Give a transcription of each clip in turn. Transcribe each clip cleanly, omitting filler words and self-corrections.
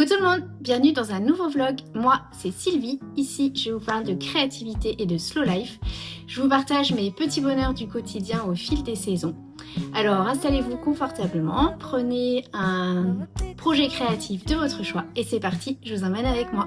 Coucou tout le monde, bienvenue dans un nouveau vlog. Moi c'est Sylvie, ici je vous parle de créativité et de slow life. Je vous partage mes petits bonheurs du quotidien au fil des saisons. Alors installez-vous confortablement, prenez un projet créatif de votre choix et c'est parti, je vous emmène avec moi.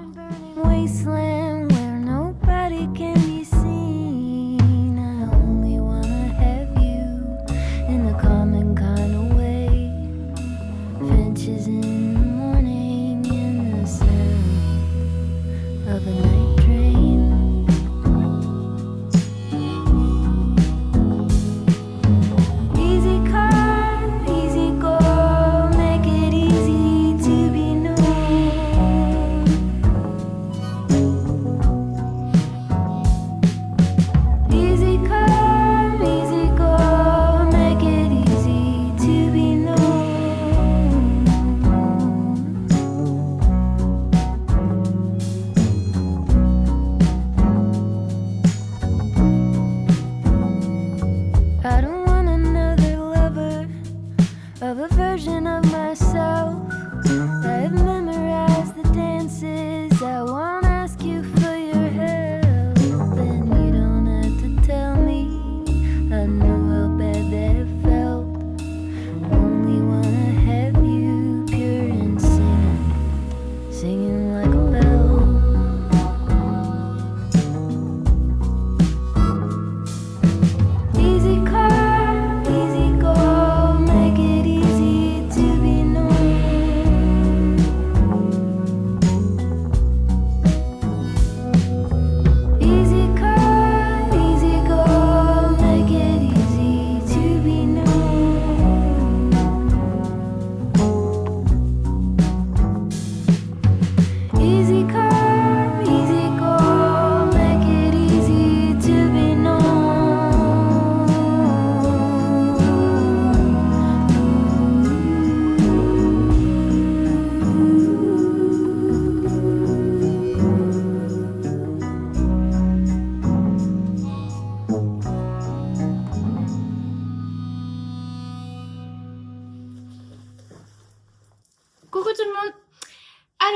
Coucou tout le monde.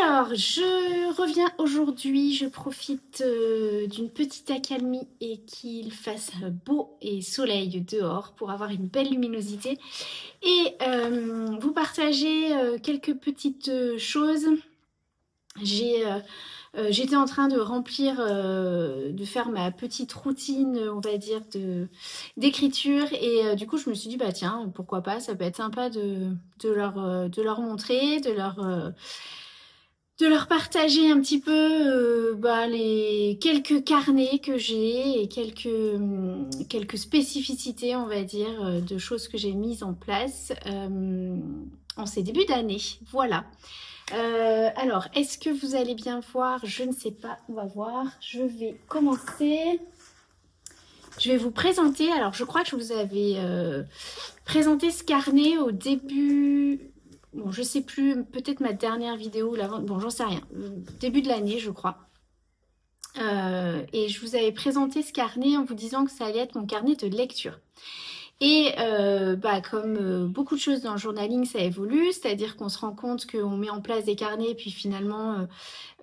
Alors, je reviens aujourd'hui, je profite d'une petite accalmie et qu'il fasse beau et soleil dehors pour avoir une belle luminosité et vous partager quelques petites choses. J'étais en train de remplir, de faire ma petite routine, on va dire, d'écriture et du coup je me suis dit bah tiens, pourquoi pas, ça peut être sympa de leur montrer, de leur partager un petit peu les quelques carnets que j'ai et quelques spécificités, on va dire, de choses que j'ai mises en place en ces débuts d'année. Voilà. Alors, est-ce que vous allez bien voir? Je ne sais pas, on va voir. Je vais commencer. Je vais vous présenter. Alors, je crois que je vous avais présenté ce carnet au début. Bon, je sais plus, peut-être ma dernière vidéo, bon, j'en sais rien. Début de l'année, je crois. Et je vous avais présenté ce carnet en vous disant que ça allait être mon carnet de lecture. Et comme beaucoup de choses dans le journaling, ça évolue, c'est-à-dire qu'on se rend compte qu'on met en place des carnets, puis finalement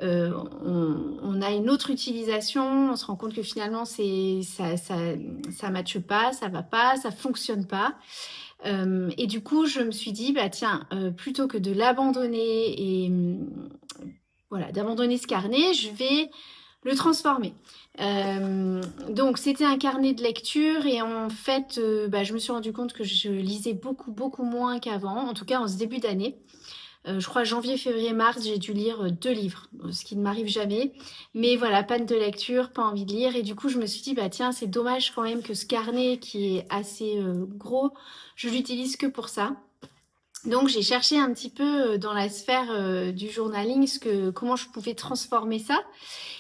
on a une autre utilisation, on se rend compte que finalement ça matche pas, ça va pas, ça fonctionne pas. Et du coup, je me suis dit, bah tiens, plutôt que de l'abandonner et voilà, d'abandonner ce carnet, je vais le transformer. Donc c'était un carnet de lecture et en fait je me suis rendu compte que je lisais beaucoup moins qu'avant, en tout cas en ce début d'année. Je crois janvier, février, mars, j'ai dû lire 2 livres, ce qui ne m'arrive jamais. Mais voilà, panne de lecture, pas envie de lire. Et du coup, je me suis dit, bah tiens, c'est dommage quand même que ce carnet qui est assez gros, je l'utilise que pour ça. Donc j'ai cherché un petit peu dans la sphère du journaling comment je pouvais transformer ça.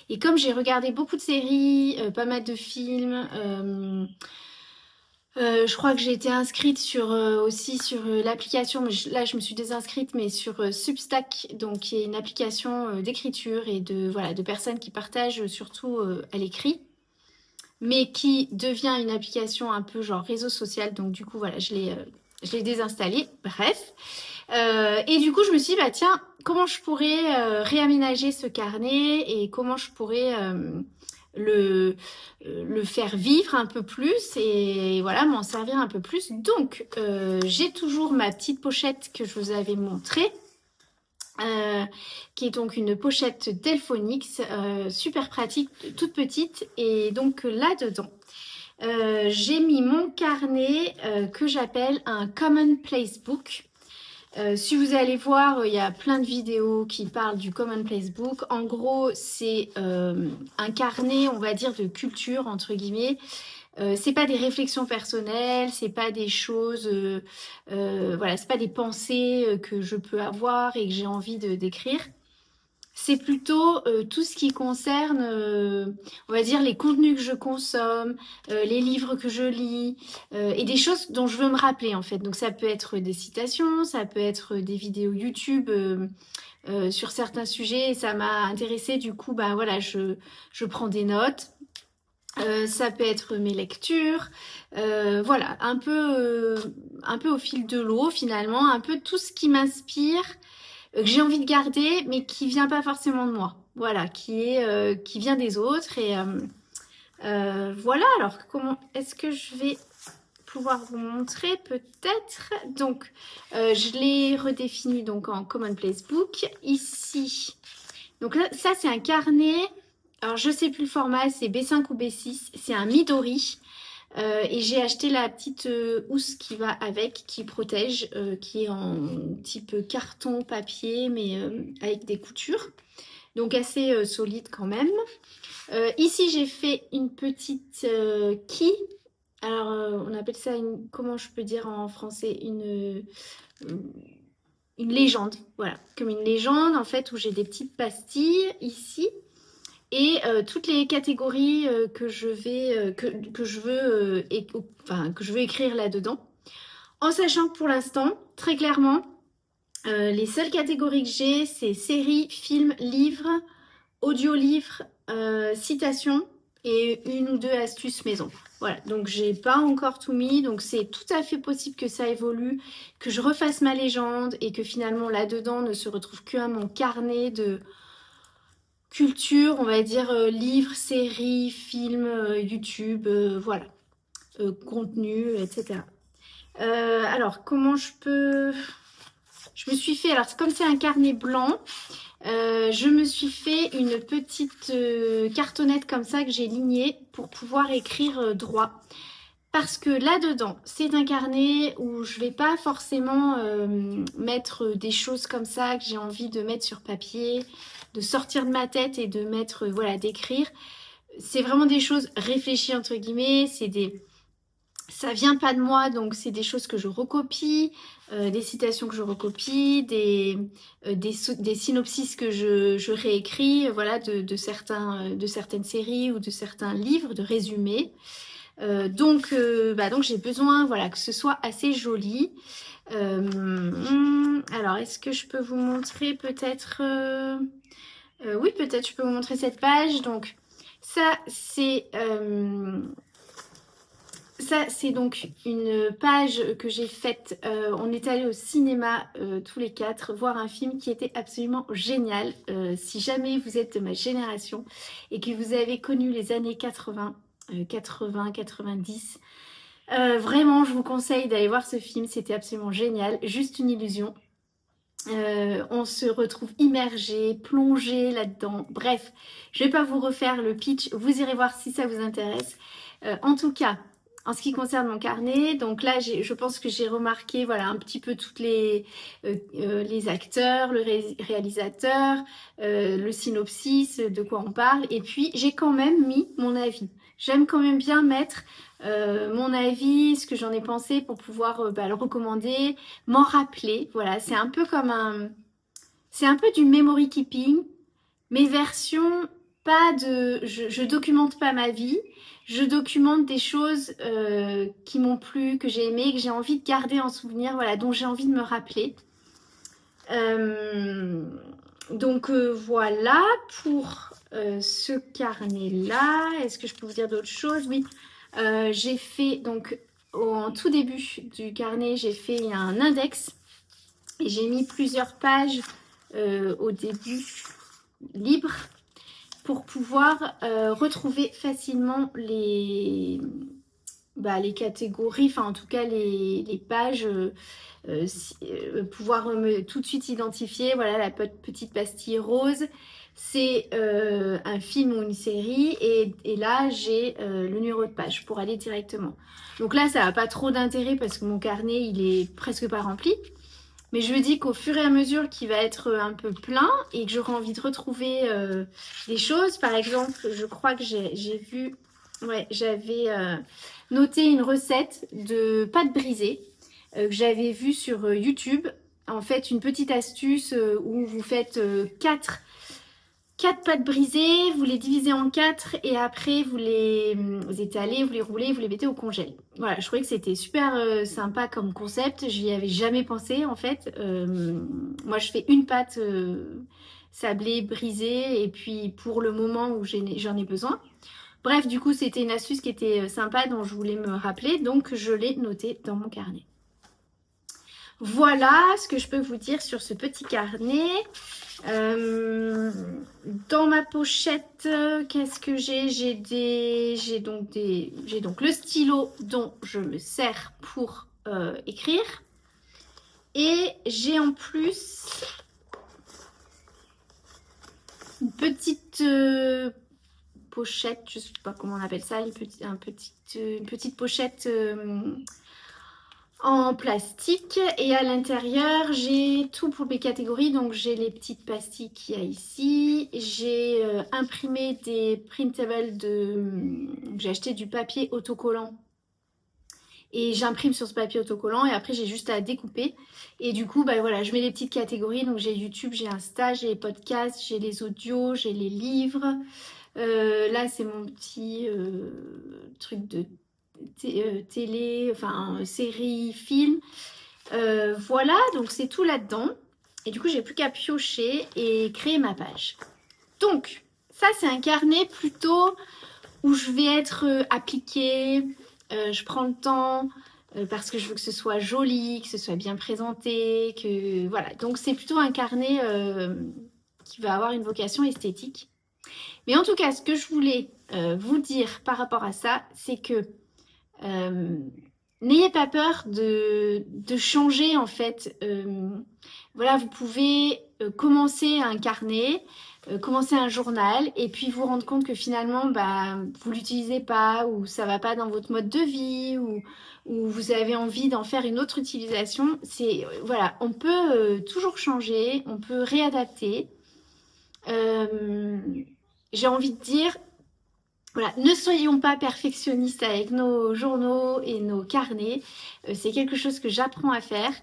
Et comme j'ai regardé beaucoup de séries, pas mal de films, je crois que j'ai été inscrite aussi sur l'application, mais là je me suis désinscrite, mais sur Substack, donc qui est une application d'écriture et de personnes qui partagent surtout à l'écrit, mais qui devient une application un peu genre réseau social. Donc du coup voilà, je l'ai je l'ai désinstallé, bref. Et du coup, je me suis dit, bah tiens, comment je pourrais réaménager ce carnet et comment je pourrais le faire vivre un peu plus et voilà, m'en servir un peu plus. Donc, j'ai toujours ma petite pochette que je vous avais montrée. Qui est donc une pochette Delphonics, super pratique, toute petite. Et donc là-dedans, j'ai mis mon carnet que j'appelle un Commonplace Book. Si vous allez voir, il y a plein de vidéos qui parlent du Commonplace Book. En gros, c'est un carnet, on va dire, de culture, entre guillemets. C'est pas des réflexions personnelles, c'est pas des choses, voilà, c'est pas des pensées que je peux avoir et que j'ai envie de d'écrire. C'est plutôt tout ce qui concerne, on va dire, les contenus que je consomme, les livres que je lis, et des choses dont je veux me rappeler en fait. Donc ça peut être des citations, ça peut être des vidéos YouTube sur certains sujets, et ça m'a intéressée, du coup, bah voilà, je prends des notes. Ça peut être mes lectures, voilà, un peu au fil de l'eau finalement, un peu tout ce qui m'inspire, que j'ai envie de garder, mais qui vient pas forcément de moi. Voilà, qui vient des autres. Et voilà, alors comment est-ce que je vais pouvoir vous montrer peut-être. Donc, je l'ai redéfini donc en Commonplace Book. Ici, donc là, ça c'est un carnet. Alors, je sais plus le format, c'est B5 ou B6. C'est un Midori. Et j'ai acheté la petite housse qui va avec, qui protège, qui est en type carton, papier, mais avec des coutures. Donc assez solide quand même. Ici, j'ai fait une petite quille. Alors, on appelle ça une, comment je peux dire en français, une légende. Voilà, comme une légende en fait, où j'ai des petites pastilles ici. Et toutes les catégories que je vais que je veux enfin, que je veux écrire là-dedans, en sachant que pour l'instant, très clairement, les seules catégories que j'ai, c'est séries, films, livres, audio-livres, citations et une ou deux astuces maison. Voilà, donc j'ai pas encore tout mis, donc c'est tout à fait possible que ça évolue, que je refasse ma légende et que finalement là-dedans ne se retrouve que à mon carnet de culture, on va dire livres, séries, films, YouTube, voilà, contenu, etc. Alors, comment je peux... Je me suis fait, alors comme c'est un carnet blanc, je me suis fait une petite cartonnette comme ça que j'ai lignée pour pouvoir écrire droit. Parce que là-dedans, c'est un carnet où je vais pas forcément mettre des choses comme ça que j'ai envie de mettre sur papier, de sortir de ma tête et de mettre, voilà, d'écrire. C'est vraiment des choses réfléchies entre guillemets, ça vient pas de moi, donc c'est des choses que je recopie, des citations que je recopie, des synopsis que je réécris, voilà, de certaines séries ou de certains livres, de résumés. Donc j'ai besoin, voilà, que ce soit assez joli. Alors, est-ce que je peux vous montrer peut-être... oui, peut-être je peux vous montrer cette page. Donc, ça, c'est donc une page que j'ai faite. On est allé au cinéma tous les quatre voir un film qui était absolument génial. Si jamais vous êtes de ma génération et que vous avez connu les années 80, 90, vraiment je vous conseille d'aller voir ce film. C'était absolument génial, juste une illusion. On se retrouve immergé, plongé là-dedans. Bref, je vais pas vous refaire le pitch, vous irez voir si ça vous intéresse. En tout cas, en ce qui concerne mon carnet, donc là, je pense que j'ai remarqué, voilà, un petit peu toutes les acteurs, le réalisateur, le synopsis, de quoi on parle. Et puis, j'ai quand même mis mon avis. J'aime quand même bien mettre mon avis, ce que j'en ai pensé pour pouvoir le recommander, m'en rappeler. Voilà, c'est un peu comme c'est un peu du memory keeping, mais version pas de... Je documente pas ma vie, je documente des choses qui m'ont plu, que j'ai aimé, que j'ai envie de garder en souvenir, voilà, dont j'ai envie de me rappeler. Donc voilà pour ce carnet-là. Est-ce que je peux vous dire d'autres choses? Oui, j'ai fait donc en tout début du carnet, j'ai fait un index et j'ai mis plusieurs pages au début libres pour pouvoir retrouver facilement les catégories, enfin en tout cas les pages, pouvoir tout de suite identifier, voilà la petite pastille rose, c'est un film ou une série et là j'ai le numéro de page pour aller directement. Donc là ça n'a pas trop d'intérêt parce que mon carnet il est presque pas rempli. Mais je me dis qu'au fur et à mesure qu'il va être un peu plein et que j'aurai envie de retrouver des choses, par exemple, je crois que j'ai vu, ouais, j'avais noté une recette de pâte brisée que j'avais vue sur YouTube. En fait, une petite astuce où vous faites 4 pâtes brisées, vous les divisez en 4 et après vous les étalez, vous les roulez, vous les mettez au congèle. Voilà, je trouvais que c'était super sympa comme concept, j'y avais jamais pensé en fait. Moi je fais une pâte sablée, brisée et puis pour le moment où j'en ai besoin. Bref, du coup c'était une astuce qui était sympa dont je voulais me rappeler, donc je l'ai noté dans mon carnet. Voilà ce que je peux vous dire sur ce petit carnet. Dans ma pochette, qu'est-ce que j'ai? J'ai donc le stylo dont je me sers pour écrire. Et j'ai en plus une petite pochette, je ne sais pas comment on appelle ça, une petite pochette en plastique et à l'intérieur j'ai tout pour mes catégories, donc j'ai les petites pastilles qu'il y a ici, j'ai imprimé des printables j'ai acheté du papier autocollant et j'imprime sur ce papier autocollant et après j'ai juste à découper et du coup bah voilà, je mets les petites catégories, donc j'ai YouTube, j'ai Insta, j'ai les podcasts, j'ai les audios, j'ai les livres, là c'est mon petit truc de télé, enfin série, film. Voilà, donc c'est tout là-dedans. Et du coup, j'ai plus qu'à piocher et créer ma page. Donc, ça c'est un carnet plutôt où je vais être appliquée. Je prends le temps parce que je veux que ce soit joli, que ce soit bien présenté, que voilà. Donc c'est plutôt un carnet qui va avoir une vocation esthétique. Mais en tout cas, ce que je voulais vous dire par rapport à ça, c'est que n'ayez pas peur de changer en fait. Voilà, vous pouvez commencer un carnet, commencer un journal et puis vous rendre compte que finalement bah, vous l'utilisez pas ou ça va pas dans votre mode de vie ou vous avez envie d'en faire une autre utilisation. Voilà, on peut toujours changer, on peut réadapter. J'ai envie de dire, voilà, ne soyons pas perfectionnistes avec nos journaux et nos carnets. C'est quelque chose que j'apprends à faire.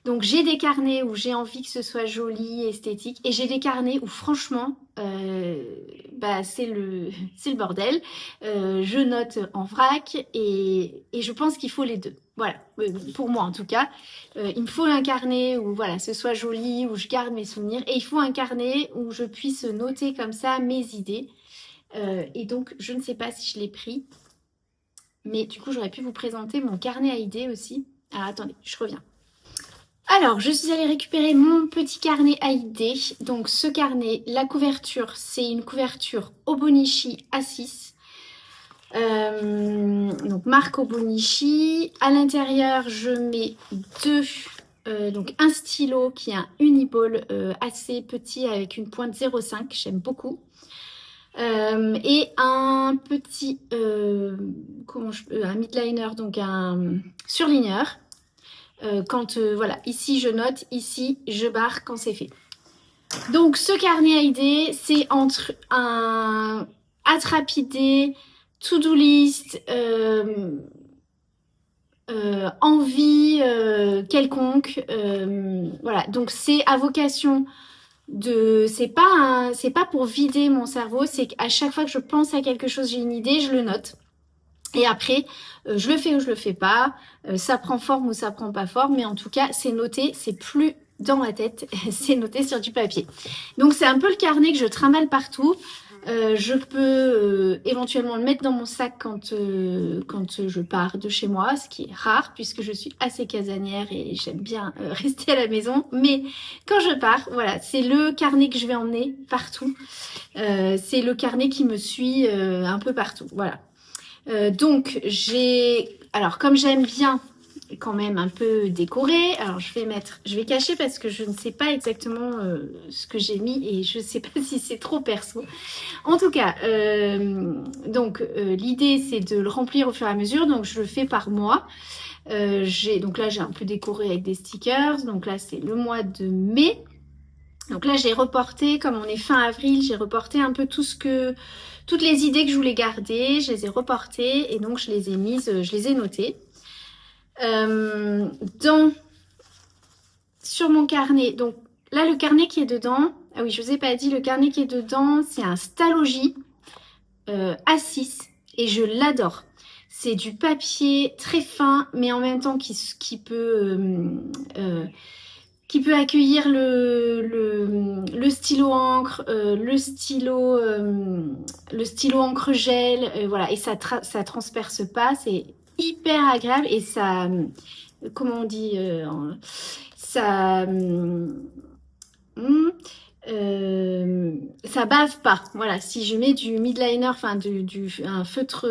Donc j'ai des carnets où j'ai envie que ce soit joli, esthétique. Et j'ai des carnets où franchement, c'est le bordel. Je note en vrac et je pense qu'il faut les deux. Voilà, pour moi en tout cas. Il me faut un carnet où voilà, ce soit joli, où je garde mes souvenirs. Et il faut un carnet où je puisse noter comme ça mes idées. Et donc, je ne sais pas si je l'ai pris. Mais du coup, j'aurais pu vous présenter mon carnet à idées aussi. Alors, attendez, je reviens. Alors, je suis allée récupérer mon petit carnet à idées. Donc, ce carnet, la couverture, c'est une couverture Hobonichi A6. Donc, marque Hobonichi. À l'intérieur, je mets donc un stylo qui est un Uniball assez petit avec une pointe 0,5. J'aime beaucoup. Et un petit un midliner, donc un surligneur. Voilà, ici je note, ici je barre quand c'est fait. Donc ce carnet à idées, c'est entre un attrapidé, to-do list, envie quelconque. Voilà, donc c'est à vocation c'est pas pour vider mon cerveau, c'est qu'à chaque fois que je pense à quelque chose, j'ai une idée, je le note. Et après, je le fais ou je le fais pas, ça prend forme ou ça prend pas forme, mais en tout cas, c'est noté, c'est plus dans ma tête, c'est noté sur du papier. Donc c'est un peu le carnet que je trimballe partout. Je peux éventuellement le mettre dans mon sac quand je pars de chez moi, ce qui est rare puisque je suis assez casanière et j'aime bien rester à la maison. Mais quand je pars, voilà, c'est le carnet que je vais emmener partout. C'est le carnet qui me suit un peu partout, voilà. Donc alors comme j'aime bien quand même un peu décoré, alors je vais cacher parce que je ne sais pas exactement ce que j'ai mis et je ne sais pas si c'est trop perso. En tout cas, l'idée c'est de le remplir au fur et à mesure, donc je le fais par mois. Donc là j'ai un peu décoré avec des stickers, donc là c'est le mois de mai. Donc là, j'ai reporté, comme on est fin avril, j'ai reporté un peu toutes les idées que je voulais garder, je les ai reportées et donc je les ai mises, je les ai notées. Sur mon carnet, donc là, le carnet qui est dedans, ah oui, je vous ai pas dit, le carnet qui est dedans, c'est un Stalogie A6 et je l'adore. C'est du papier très fin, mais en même temps qui peut accueillir le stylo encre, le stylo encre gel, voilà, et ça transperce pas, c'est hyper agréable et ça, comment on dit, ça bave pas. Voilà, si je mets du midliner, enfin un feutre,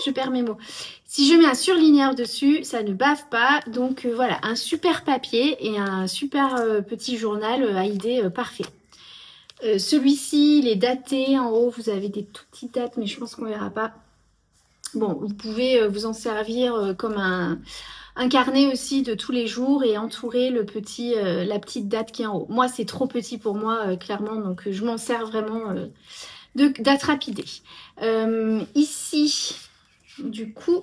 je perds mes mots. Si je mets un surligneur dessus, ça ne bave pas. Donc voilà, un super papier et un super petit journal à idées parfait. Celui-ci, il est daté. En haut, vous avez des tout petites dates, mais je pense qu'on verra pas. Bon, vous pouvez vous en servir comme un carnet aussi de tous les jours et entourer la petite date qui est en haut. Moi, c'est trop petit pour moi, clairement, donc je m'en sers vraiment d'attrapidé. Ici, du coup,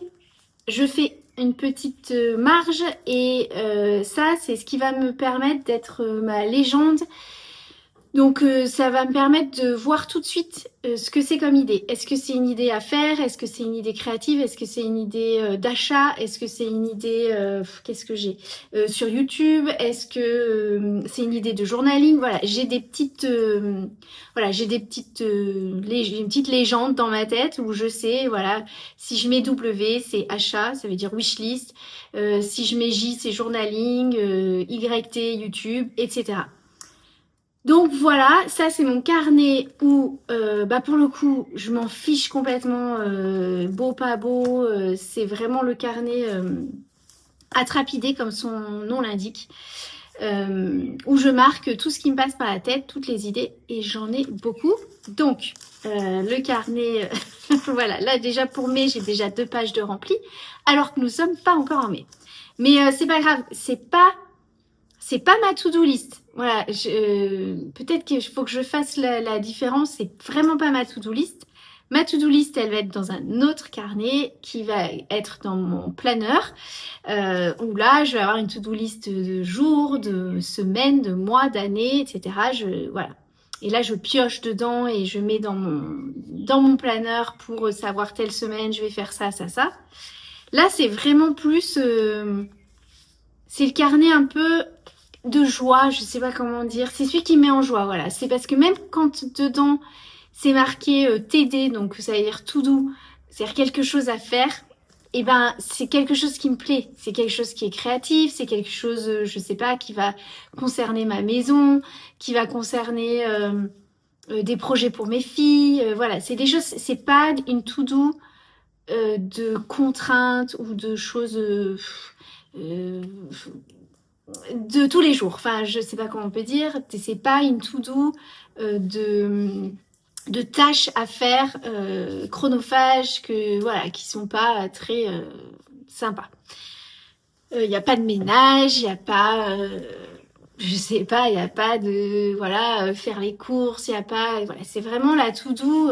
je fais une petite marge et ça, c'est ce qui va me permettre d'être ma légende. Donc ça va me permettre de voir tout de suite ce que c'est comme idée. Est-ce que c'est une idée à faire? Est-ce que c'est une idée créative? Est-ce que c'est une idée d'achat? Est-ce que c'est une idée... qu'est-ce que j'ai sur YouTube? Est-ce que c'est une idée de journaling? Voilà, j'ai des petites... voilà, j'ai une petite légende dans ma tête où je sais, voilà, si je mets W, c'est achat, ça veut dire wishlist. Si je mets J, c'est journaling, YT, YouTube, etc. Donc voilà, ça c'est mon carnet où pour le coup je m'en fiche complètement, beau pas beau, c'est vraiment le carnet attrapidé comme son nom l'indique, où je marque tout ce qui me passe par la tête, toutes les idées et j'en ai beaucoup. Donc le carnet, voilà, là déjà pour mai j'ai déjà 2 pages de rempli alors que nous sommes pas encore en mai. Mais c'est pas grave, c'est pas ma to-do list. Voilà, peut-être qu'il faut que je fasse la différence. C'est vraiment pas ma to-do list. Ma to-do list, elle va être dans un autre carnet qui va être dans mon planeur. Où là, je vais avoir une to-do list de jours, de semaines, de mois, d'années, etc. Voilà. Et là, je pioche dedans et je mets dans mon planeur pour savoir telle semaine, je vais faire ça, ça, ça. Là, c'est vraiment plus... c'est le carnet un peu de joie, je sais pas comment dire. C'est celui qui met en joie, voilà. C'est parce que même quand dedans, c'est marqué TD, donc ça veut dire tout doux, c'est-à-dire quelque chose à faire, et ben c'est quelque chose qui me plaît. C'est quelque chose qui est créatif, c'est quelque chose, je sais pas, qui va concerner ma maison, qui va concerner des projets pour mes filles. Voilà, c'est des choses, c'est pas une to-do de contraintes ou de choses... de tous les jours, enfin je sais pas comment on peut dire, c'est pas une to-do de tâches à faire chronophages voilà, qui sont pas très sympas. Il n'y a pas de ménage, il n'y a pas je sais pas, il n'y a pas de voilà faire les courses, il n'y a pas voilà, c'est vraiment la to-do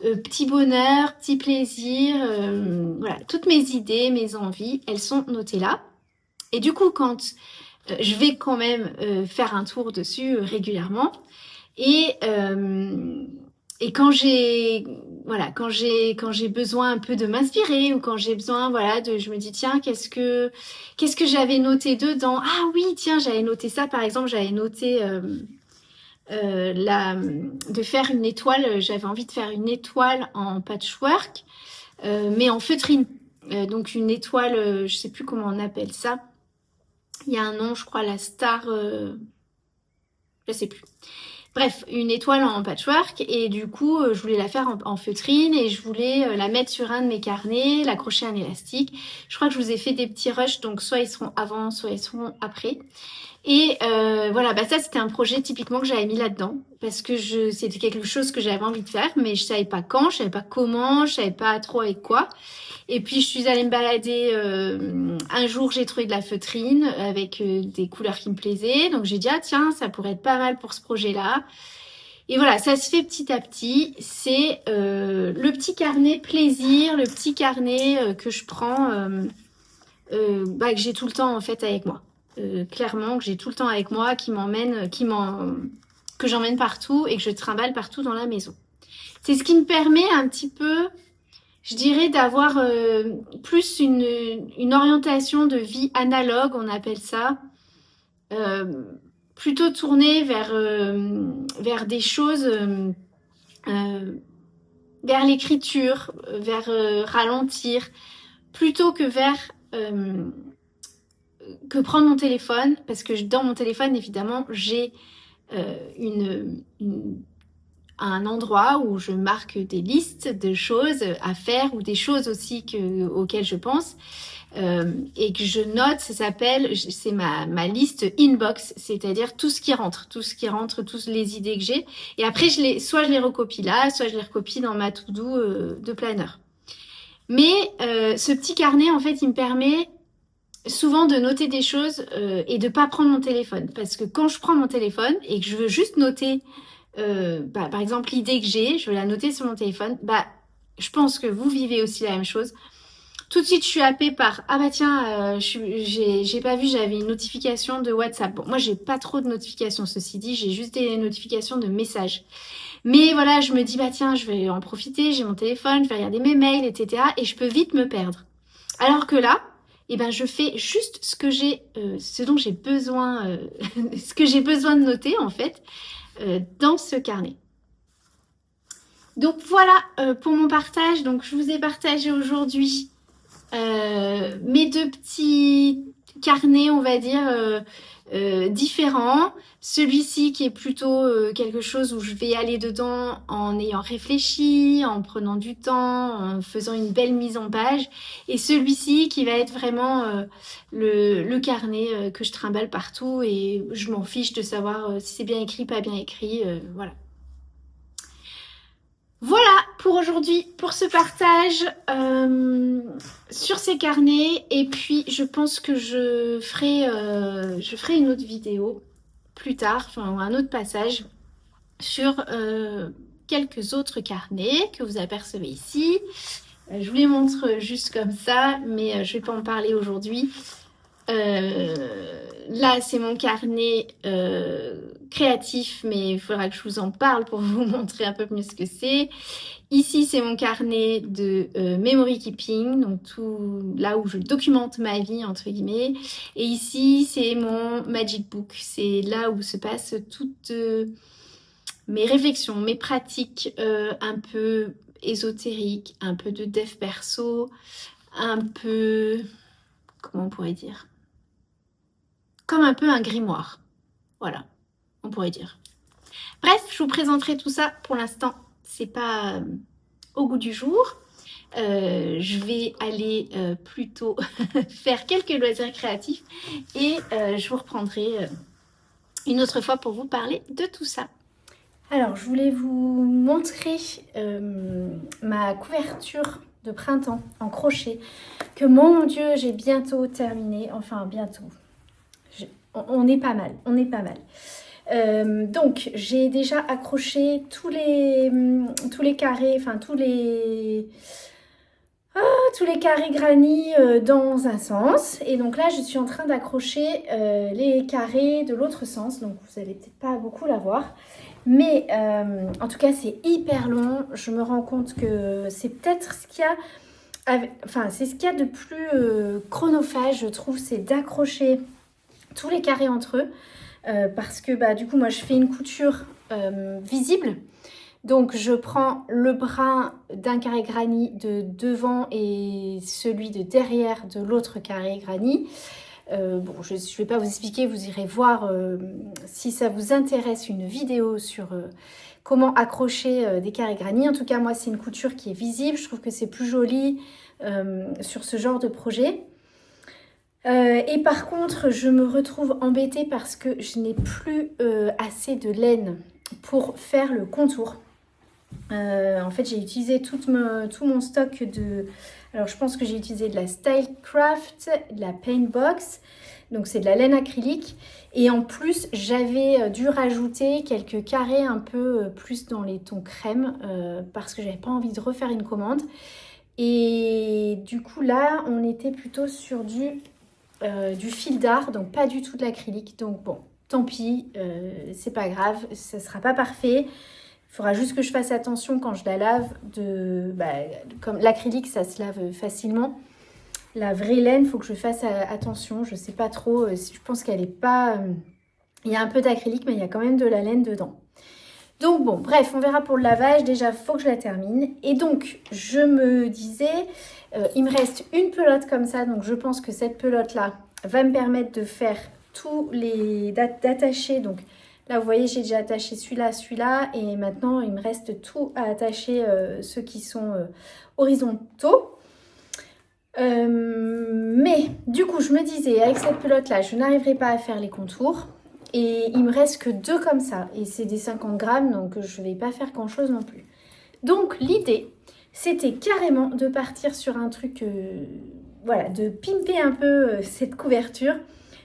petit bonheur, petit plaisir, voilà, toutes mes idées, mes envies, elles sont notées là. Et du coup, quand je vais quand même faire un tour dessus régulièrement, et quand j'ai besoin un peu de m'inspirer ou quand j'ai besoin je me dis tiens qu'est-ce que j'avais noté dedans, ah oui tiens j'avais noté ça, par exemple j'avais noté de faire une étoile. J'avais envie de faire une étoile en patchwork, mais en feutrine. Donc une étoile, je sais plus comment on appelle ça. Il y a un nom, je crois, la star, je sais plus. Bref, une étoile en patchwork et du coup, je voulais la faire en feutrine et je voulais la mettre sur un de mes carnets, l'accrocher à un élastique. Je crois que je vous ai fait des petits rushs, donc soit ils seront avant, soit ils seront après. Et voilà, bah ça c'était un projet typiquement que j'avais mis là-dedans parce que c'était quelque chose que j'avais envie de faire, mais je savais pas quand, je savais pas comment, je savais pas trop avec quoi. Et puis je suis allée me balader. Un jour, j'ai trouvé de la feutrine avec des couleurs qui me plaisaient, donc j'ai dit ah tiens, ça pourrait être pas mal pour ce projet-là. Et voilà, ça se fait petit à petit. C'est le petit carnet plaisir, le petit carnet que je prends, bah, que j'ai tout le temps en fait avec moi. Clairement, que j'ai tout le temps avec moi, que j'emmène partout et que je trimballe partout dans la maison. C'est ce qui me permet un petit peu, je dirais, d'avoir plus une orientation de vie analogue, on appelle ça, plutôt tournée vers des choses, vers l'écriture, vers ralentir, plutôt que vers que prendre mon téléphone, parce que dans mon téléphone, évidemment, j'ai un endroit où je marque des listes de choses à faire ou des choses aussi auxquelles je pense et que je note. C'est ma liste inbox, c'est-à-dire tout ce qui rentre, toutes les idées que j'ai. Et après, soit je les recopie là, soit je les recopie dans ma to-do de planner. Mais ce petit carnet, en fait, il me permet souvent de noter des choses et de pas prendre mon téléphone. Parce que quand je prends mon téléphone et que je veux juste noter, par exemple, l'idée que je veux la noter sur mon téléphone, je pense que vous vivez aussi la même chose. Tout de suite, je suis happée par ah bah tiens, j'ai pas vu, j'avais une notification de WhatsApp. Bon, moi, j'ai pas trop de notifications, ceci dit, j'ai juste des notifications de messages. Mais voilà, je me dis bah tiens, je vais en profiter, j'ai mon téléphone, je vais regarder mes mails, etc. Et je peux vite me perdre. Alors que là, eh ben, je fais juste ce dont j'ai besoin, ce que j'ai besoin de noter en fait, dans ce carnet. Donc voilà pour mon partage. Donc je vous ai partagé aujourd'hui mes deux petits carnets, on va dire, différents. Celui-ci qui est plutôt quelque chose où je vais aller dedans en ayant réfléchi, en prenant du temps, en faisant une belle mise en page. Et celui-ci qui va être vraiment le carnet que je trimballe partout et je m'en fiche de savoir si c'est bien écrit, pas bien écrit. Voilà. Voilà pour aujourd'hui, pour ce partage sur ces carnets. Et puis, je pense que je ferai une autre vidéo plus tard, enfin un autre passage sur quelques autres carnets que vous apercevez ici. Je vous les montre juste comme ça, mais je ne vais pas en parler aujourd'hui. Là, c'est mon carnet créatif, mais il faudra que je vous en parle pour vous montrer un peu mieux ce que c'est. Ici, c'est mon carnet de memory keeping, donc tout là où je documente ma vie, entre guillemets. Et ici, c'est mon magic book. C'est là où se passent toutes mes réflexions, mes pratiques un peu ésotériques, un peu de dev perso, un peu... comment on pourrait dire ? Comme un peu un grimoire. Voilà, on pourrait dire. Bref, je vous présenterai tout ça. Pour l'instant, c'est pas au goût du jour. Je vais aller plutôt faire quelques loisirs créatifs et je vous reprendrai une autre fois pour vous parler de tout ça. Alors, je voulais vous montrer ma couverture de printemps en crochet que, mon Dieu, j'ai bientôt terminé. Enfin, bientôt. On est pas mal, donc j'ai déjà accroché tous les carrés, enfin tous les carrés granny dans un sens, et donc là je suis en train d'accrocher les carrés de l'autre sens, donc vous allez peut-être pas beaucoup la voir, mais en tout cas c'est hyper long. Je me rends compte que c'est peut-être ce qu'il y a, c'est ce qu'il y a de plus chronophage, je trouve, c'est d'accrocher tous les carrés entre eux, parce que du coup moi je fais une couture visible. Donc je prends le brin d'un carré granny de devant et celui de derrière de l'autre carré granny. Bon, je ne vais pas vous expliquer, vous irez voir si ça vous intéresse une vidéo sur comment accrocher des carrés granny. En tout cas, moi, c'est une couture qui est visible. Je trouve que c'est plus joli sur ce genre de projet. Et par contre, je me retrouve embêtée parce que je n'ai plus assez de laine pour faire le contour. En fait, j'ai utilisé tout mon stock de... Alors, je pense que j'ai utilisé de la Stylecraft, de la Paintbox. Donc, c'est de la laine acrylique. Et en plus, j'avais dû rajouter quelques carrés un peu plus dans les tons crème parce que j'avais pas envie de refaire une commande. Et du coup, là, on était plutôt sur du fil d'art, donc pas du tout de l'acrylique. Donc, bon, tant pis, c'est pas grave, ça sera pas parfait. Il faudra juste que je fasse attention quand je la lave. Comme l'acrylique, ça se lave facilement. La vraie laine, il faut que je fasse attention. Je ne sais pas trop. Je pense qu'elle n'est pas... Il y a un peu d'acrylique, mais il y a quand même de la laine dedans. Donc bon, bref, on verra pour le lavage. Déjà, il faut que je la termine. Et donc, je me disais, il me reste une pelote comme ça. Donc, je pense que cette pelote-là va me permettre de faire d'attacher. Donc, là, vous voyez, j'ai déjà attaché celui-là, et maintenant, il me reste tout à attacher, ceux qui sont horizontaux. Mais du coup, je me disais, avec cette pelote-là, je n'arriverai pas à faire les contours. Et il me reste que 2 comme ça. Et c'est des 50 grammes, donc je ne vais pas faire grand-chose non plus. Donc, l'idée, c'était carrément de partir sur un truc, voilà, de pimper un peu cette couverture,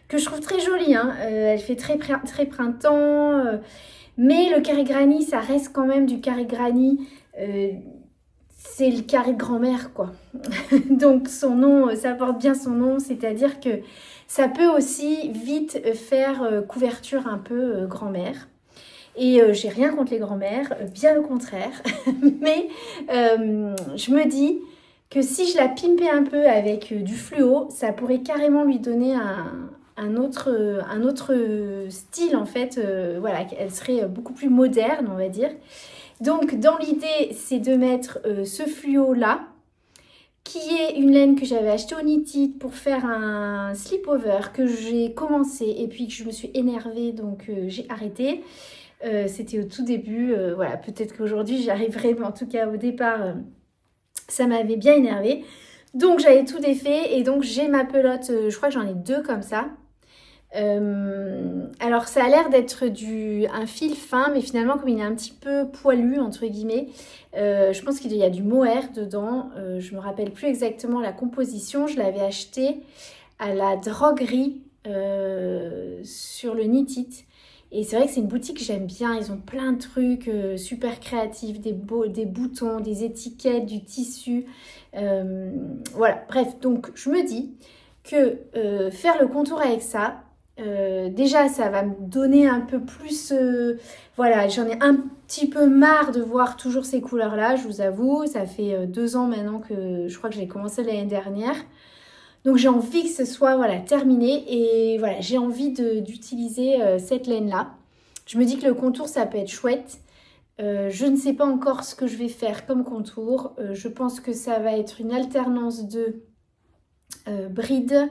que je trouve très jolie, hein. Elle fait très printemps, mais le carré granny, ça reste quand même du carré granny, c'est le carré de grand-mère, quoi. Donc son nom, ça porte bien son nom, c'est-à-dire que ça peut aussi vite faire couverture un peu grand-mère. Et j'ai rien contre les grand-mères, bien au contraire, mais je me dis que si je la pimpais un peu avec du fluo, ça pourrait carrément lui donner un autre style en fait, voilà, elle serait beaucoup plus moderne, on va dire. Donc dans l'idée, c'est de mettre ce fluo là, qui est une laine que j'avais achetée au Knitted pour faire un slip-over que j'ai commencé et puis que je me suis énervée, donc j'ai arrêté. C'était au tout début, voilà, peut-être qu'aujourd'hui j'y arriverai, mais en tout cas au départ, ça m'avait bien énervée. Donc j'avais tout défait et donc j'ai ma pelote, je crois que j'en ai 2 comme ça. Alors ça a l'air d'être un fil fin, mais finalement comme il est un petit peu poilu entre guillemets, je pense qu'il y a du mohair dedans. Je me rappelle plus exactement la composition. Je l'avais acheté à la droguerie sur le Knitted. Et c'est vrai que c'est une boutique que j'aime bien. Ils ont plein de trucs super créatifs, des boutons, des étiquettes, du tissu. Voilà, bref, donc je me dis que faire le contour avec ça, déjà ça va me donner un peu plus... voilà, j'en ai un petit peu marre de voir toujours ces couleurs-là, je vous avoue. Ça fait 2 ans maintenant que je crois que j'ai commencé l'année dernière. Donc j'ai envie que ce soit voilà, terminé et voilà, j'ai envie d'utiliser cette laine-là. Je me dis que le contour, ça peut être chouette. Je ne sais pas encore ce que je vais faire comme contour. Je pense que ça va être une alternance de bride.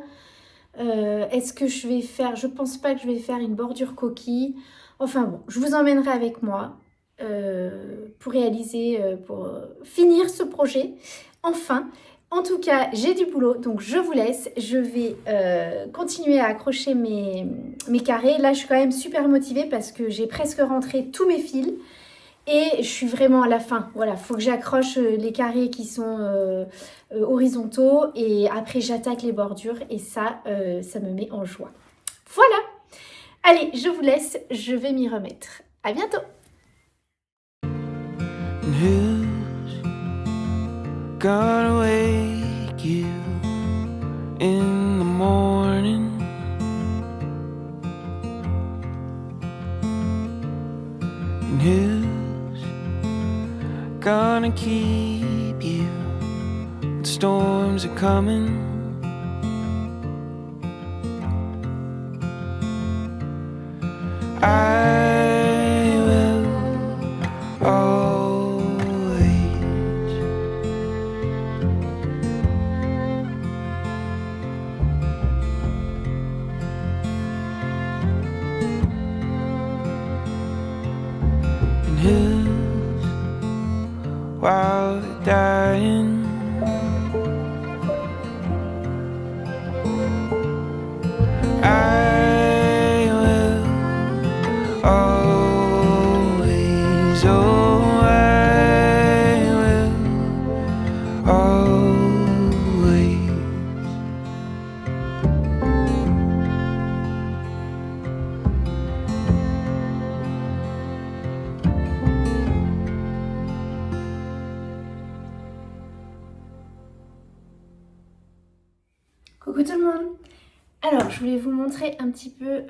Est-ce que je vais faire... Je pense pas que je vais faire une bordure coquille. Enfin bon, je vous emmènerai avec moi pour réaliser, pour finir ce projet. Enfin, en tout cas, j'ai du boulot, donc je vous laisse. Je vais continuer à accrocher mes carrés. Là, je suis quand même super motivée parce que j'ai presque rentré tous mes fils. Et je suis vraiment à la fin. Voilà, il faut que j'accroche les carrés qui sont horizontaux. Et après, j'attaque les bordures. Et ça, ça me met en joie. Voilà. Allez, je vous laisse. Je vais m'y remettre. À bientôt. Gonna wake you in the morning, and who's gonna keep you when storms are coming? I will dying. I will always, oh, I will always. Coucou tout le monde! Alors, je voulais vous montrer un petit peu,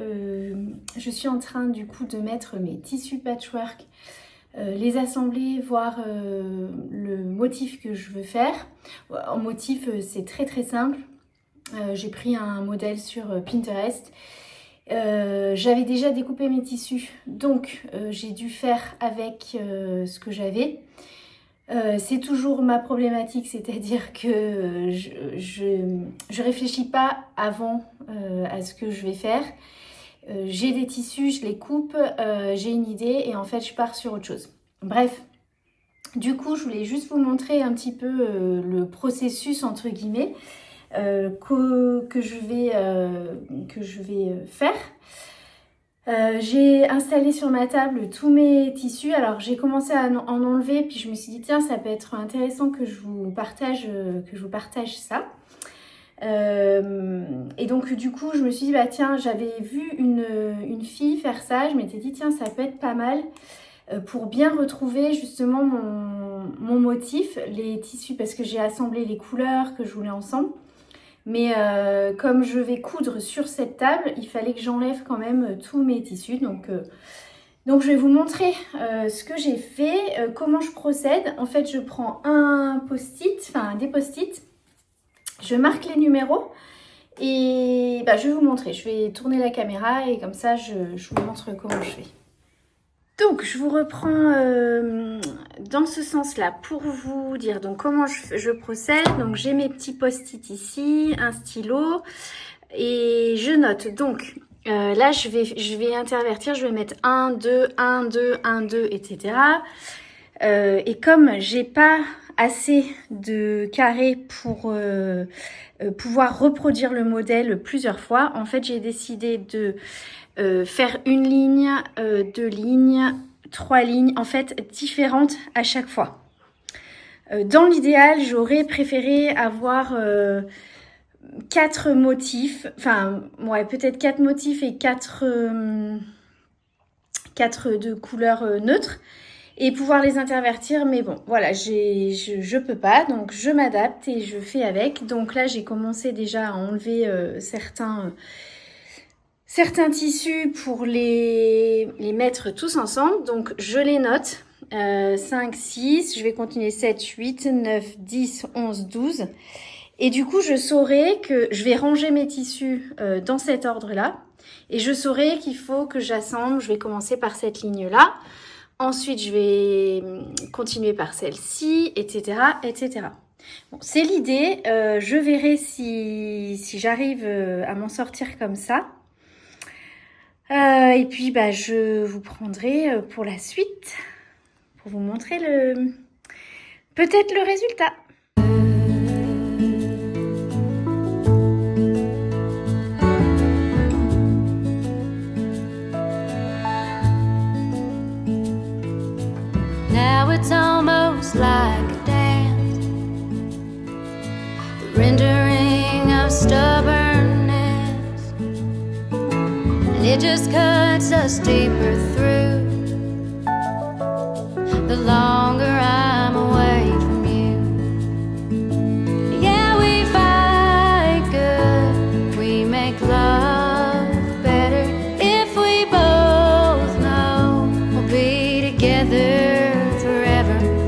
je suis en train du coup de mettre mes tissus patchwork, les assembler, voir le motif que je veux faire. En motif, c'est très très simple. J'ai pris un modèle sur Pinterest. J'avais déjà découpé mes tissus, donc j'ai dû faire avec ce que j'avais. C'est toujours ma problématique, c'est-à-dire que je réfléchis pas avant à ce que je vais faire. J'ai des tissus, je les coupe, j'ai une idée et en fait je pars sur autre chose. Bref, du coup je voulais juste vous montrer un petit peu le processus entre guillemets que je vais faire. J'ai installé sur ma table tous mes tissus. Alors j'ai commencé à en enlever, puis je me suis dit tiens ça peut être intéressant que je vous partage ça. Et donc du coup je me suis dit bah tiens, j'avais vu une fille faire ça, je m'étais dit tiens ça peut être pas mal pour bien retrouver justement mon motif, les tissus, parce que j'ai assemblé les couleurs que je voulais ensemble. Mais comme je vais coudre sur cette table, il fallait que j'enlève quand même tous mes tissus. Donc je vais vous montrer ce que j'ai fait, comment je procède. En fait, je prends un post-it, enfin des post-it. Je marque les numéros et bah, je vais vous montrer. Je vais tourner la caméra et comme ça, je vous montre comment je fais. Donc, je vous reprends dans ce sens-là pour vous dire donc comment je procède. Donc, j'ai mes petits post-it ici, un stylo et je note. Donc, là, je vais intervertir, je vais mettre 1, 2, 1, 2, 1, 2, etc. Et comme j'ai pas assez de carrés pour pouvoir reproduire le modèle plusieurs fois, en fait, j'ai décidé de faire une ligne, 2 lignes, 3 lignes, en fait, différentes à chaque fois. Dans l'idéal, j'aurais préféré avoir 4 motifs, enfin, ouais, peut-être 4 motifs et 4 de couleurs neutres et pouvoir les intervertir, mais bon, voilà, je peux pas, donc je m'adapte et je fais avec. Donc là, j'ai commencé déjà à enlever certains tissus pour les mettre tous ensemble. Donc je les note, 5, 6, je vais continuer 7, 8, 9, 10, 11, 12. Et du coup, je saurai que je vais ranger mes tissus dans cet ordre-là. Et je saurai qu'il faut que j'assemble, je vais commencer par cette ligne-là. Ensuite, je vais continuer par celle-ci, etc., etc. Bon, c'est l'idée. Je verrai si j'arrive à m'en sortir comme ça. Et puis, bah, je vous prendrai pour la suite, pour vous montrer peut-être le résultat. Now it's almost like a dance, the rendering of stubbornness, and it just cuts us deeper through the longer I'm away from you. Yeah, we fight good, we make love better if we both know we'll be together.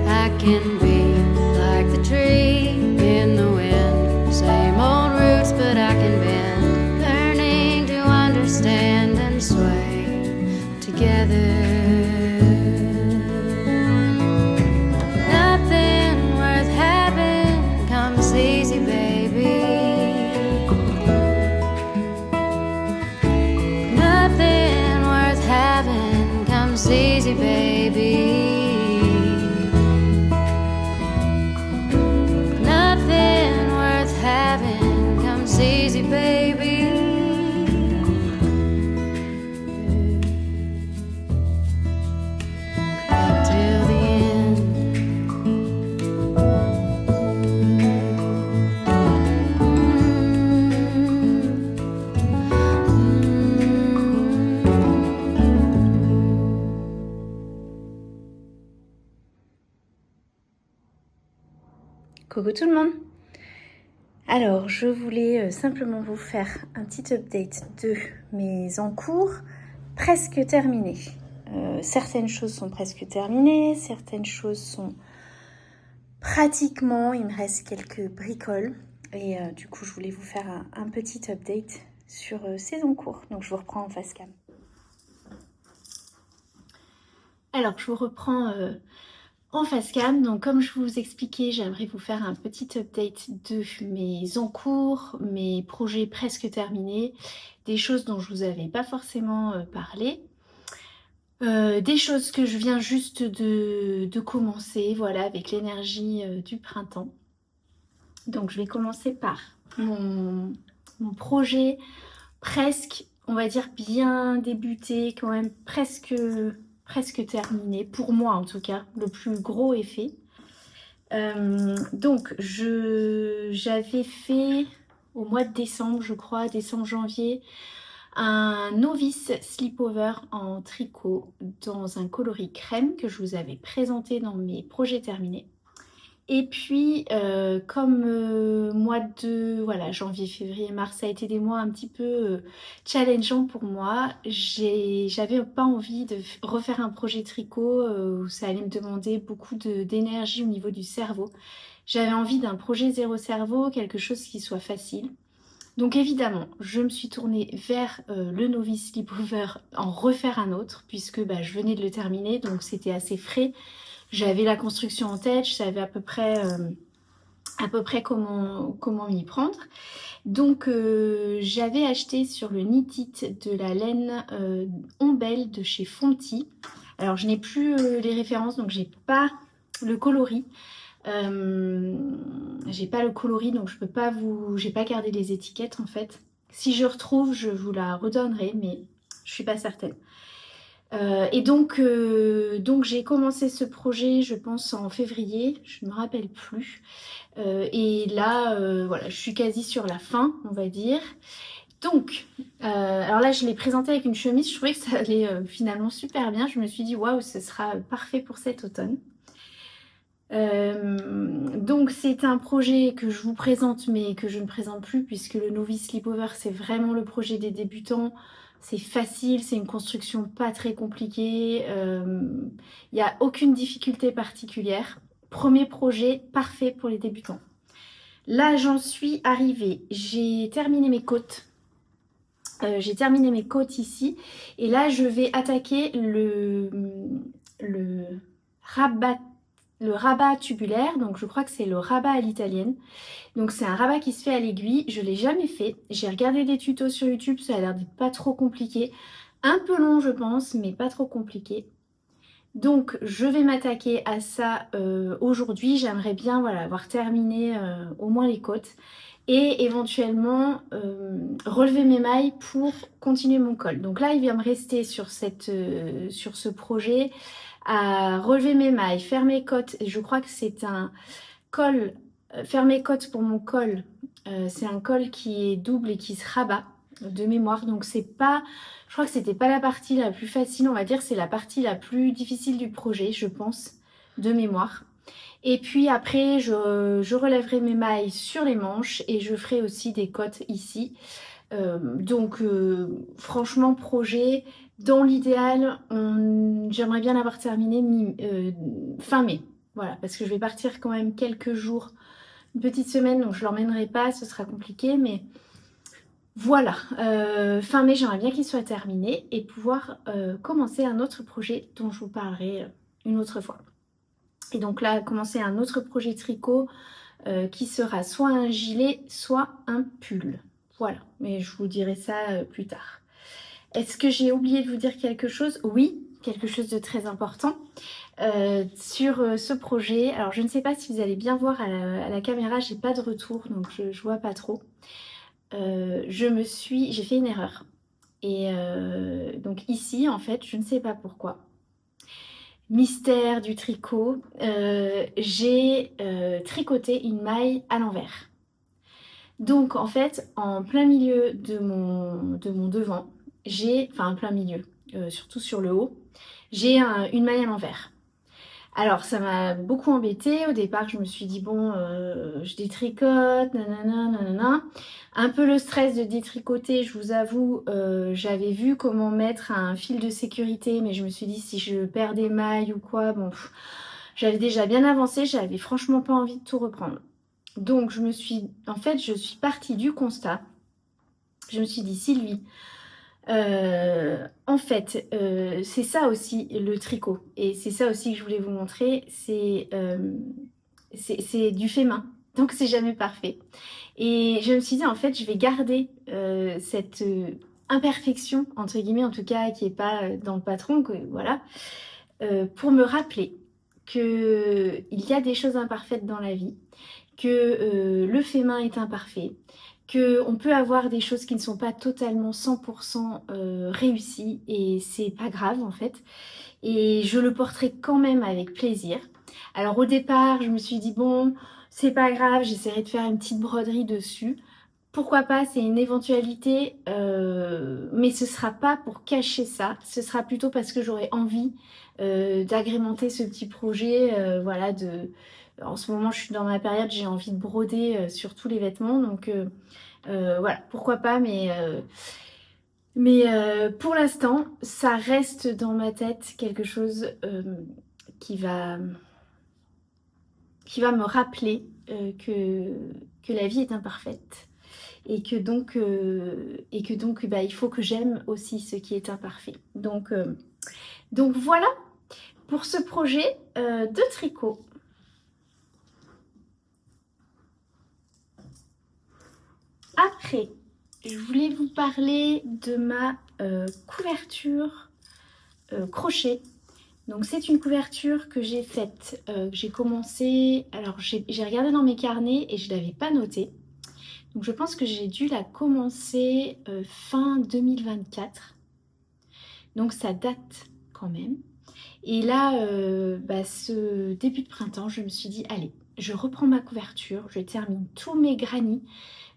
I can be like the tree in the wind, same old roots, but I can bend, learning to understand and sway together. Nothing worth having comes easy, baby. Nothing worth having comes easy, baby. Coucou tout le monde. Alors, je voulais simplement vous faire un petit update de mes encours presque terminés. Certaines choses sont presque terminées, certaines choses sont pratiquement, il me reste quelques bricoles. Et du coup, je voulais vous faire un petit update sur ces encours. Donc, je vous reprends en face cam. Alors, je vous reprends en face cam. Donc, comme je vous expliquais, j'aimerais vous faire un petit update de mes encours, mes projets presque terminés, des choses dont je vous avais pas forcément parlé, des choses que je viens juste de commencer, voilà, avec l'énergie du printemps. Donc, je vais commencer par mon projet presque, on va dire, bien débuté, quand même presque terminé, pour moi en tout cas, le plus gros est fait. Donc j'avais fait au mois de décembre, je crois, décembre-janvier, un novice sleepover en tricot dans un coloris crème que je vous avais présenté dans mes projets terminés. Et puis, comme mois de janvier, février, mars, ça a été des mois un petit peu challengeants pour moi. J'avais pas envie de refaire un projet tricot où ça allait me demander beaucoup d'énergie au niveau du cerveau. J'avais envie d'un projet zéro cerveau, quelque chose qui soit facile. Donc évidemment, je me suis tournée vers le novice sleepover, en refaire un autre, puisque je venais de le terminer, donc c'était assez frais. J'avais la construction en tête, je savais à peu près comment m'y prendre. Donc j'avais acheté sur le Knit It de la laine Ombelle de chez Fonty. Alors je n'ai plus les références, donc j'ai pas le coloris. J'ai pas le coloris, donc je peux pas j'ai pas gardé les étiquettes en fait. Si je retrouve, je vous la redonnerai, mais je suis pas certaine. Et donc j'ai commencé ce projet, je pense en février, je ne me rappelle plus. Et là, voilà, je suis quasi sur la fin, on va dire. Donc, alors là, je l'ai présenté avec une chemise, je trouvais que ça allait finalement super bien. Je me suis dit, waouh, ce sera parfait pour cet automne. Donc c'est un projet que je vous présente mais que je ne présente plus puisque le novice sleepover c'est vraiment le projet des débutants. C'est facile, c'est une construction pas très compliquée, il n'y a aucune difficulté particulière. Premier projet parfait pour les débutants. Là j'en suis arrivée, j'ai terminé mes côtes. Ici et là je vais attaquer le rabat tubulaire, donc je crois que c'est le rabat à l'italienne. Donc c'est un rabat qui se fait à l'aiguille, je l'ai jamais fait. J'ai regardé des tutos sur YouTube, ça a l'air d'être pas trop compliqué. Un peu long je pense, mais pas trop compliqué. Donc je vais m'attaquer à ça aujourd'hui. J'aimerais bien avoir terminé au moins les côtes. Et éventuellement relever mes mailles pour continuer mon col. Donc là il vient me rester sur ce projet à relever mes mailles, faire mes côtes, et je crois que c'est un col, faire mes côtes pour mon col, c'est un col qui est double et qui se rabat de mémoire, donc c'est pas, je crois que c'était pas la partie la plus facile, on va dire, c'est la partie la plus difficile du projet, je pense, de mémoire. Et puis après, je relèverai mes mailles sur les manches et je ferai aussi des côtes ici. Donc franchement, projet, dans l'idéal, j'aimerais bien l'avoir terminé fin mai. Voilà, parce que je vais partir quand même quelques jours, une petite semaine, donc je ne l'emmènerai pas, ce sera compliqué, mais voilà. Fin mai, j'aimerais bien qu'il soit terminé et pouvoir commencer un autre projet dont je vous parlerai une autre fois. Et donc là, commencer un autre projet tricot qui sera soit un gilet, soit un pull. Voilà, mais je vous dirai ça plus tard. Est-ce que j'ai oublié de vous dire quelque chose? Oui, quelque chose de très important sur ce projet. Alors je ne sais pas si vous allez bien voir à la caméra, j'ai pas de retour, donc je vois pas trop. J'ai fait une erreur. Et donc ici, en fait, je ne sais pas pourquoi. Mystère du tricot, j'ai tricoté une maille à l'envers. Donc en fait, en plein milieu de mon devant, en plein milieu, surtout sur le haut, j'ai une maille à l'envers. Alors, ça m'a beaucoup embêtée. Au départ, je me suis dit, bon, je détricote, nanana, nanana. Un peu le stress de détricoter, je vous avoue, j'avais vu comment mettre un fil de sécurité, mais je me suis dit, si je perds des mailles ou quoi, bon, j'avais déjà bien avancé, j'avais franchement pas envie de tout reprendre. Donc, en fait, je suis partie du constat. Je me suis dit, Sylvie, en fait, c'est ça aussi le tricot. Et c'est ça aussi que je voulais vous montrer. C'est du fait main. Donc c'est jamais parfait. Et je me suis dit, en fait, je vais garder cette imperfection, entre guillemets, en tout cas, qui n'est pas dans le patron, voilà, pour me rappeler qu'il y a des choses imparfaites dans la vie, que le fait main est imparfait, qu'on peut avoir des choses qui ne sont pas totalement 100% réussies et c'est pas grave en fait. Et je le porterai quand même avec plaisir. Alors au départ, je me suis dit bon, c'est pas grave, j'essaierai de faire une petite broderie dessus. Pourquoi pas, c'est une éventualité, mais ce sera pas pour cacher ça. Ce sera plutôt parce que j'aurais envie d'agrémenter ce petit projet, voilà, en ce moment, je suis dans ma période, j'ai envie de broder sur tous les vêtements, donc voilà, pourquoi pas, mais pour l'instant, ça reste dans ma tête quelque chose qui va me rappeler que la vie est imparfaite et que donc, bah, il faut que j'aime aussi ce qui est imparfait. Donc voilà pour ce projet de tricot. Après, je voulais vous parler de ma couverture crochet. Donc c'est une couverture que j'ai faite, que j'ai commencé, alors j'ai regardé dans mes carnets et je ne l'avais pas notée. Donc je pense que j'ai dû la commencer fin 2024. Donc ça date quand même. Et là, bah, ce début de printemps, je me suis dit, allez, je reprends ma couverture, je termine tous mes granits,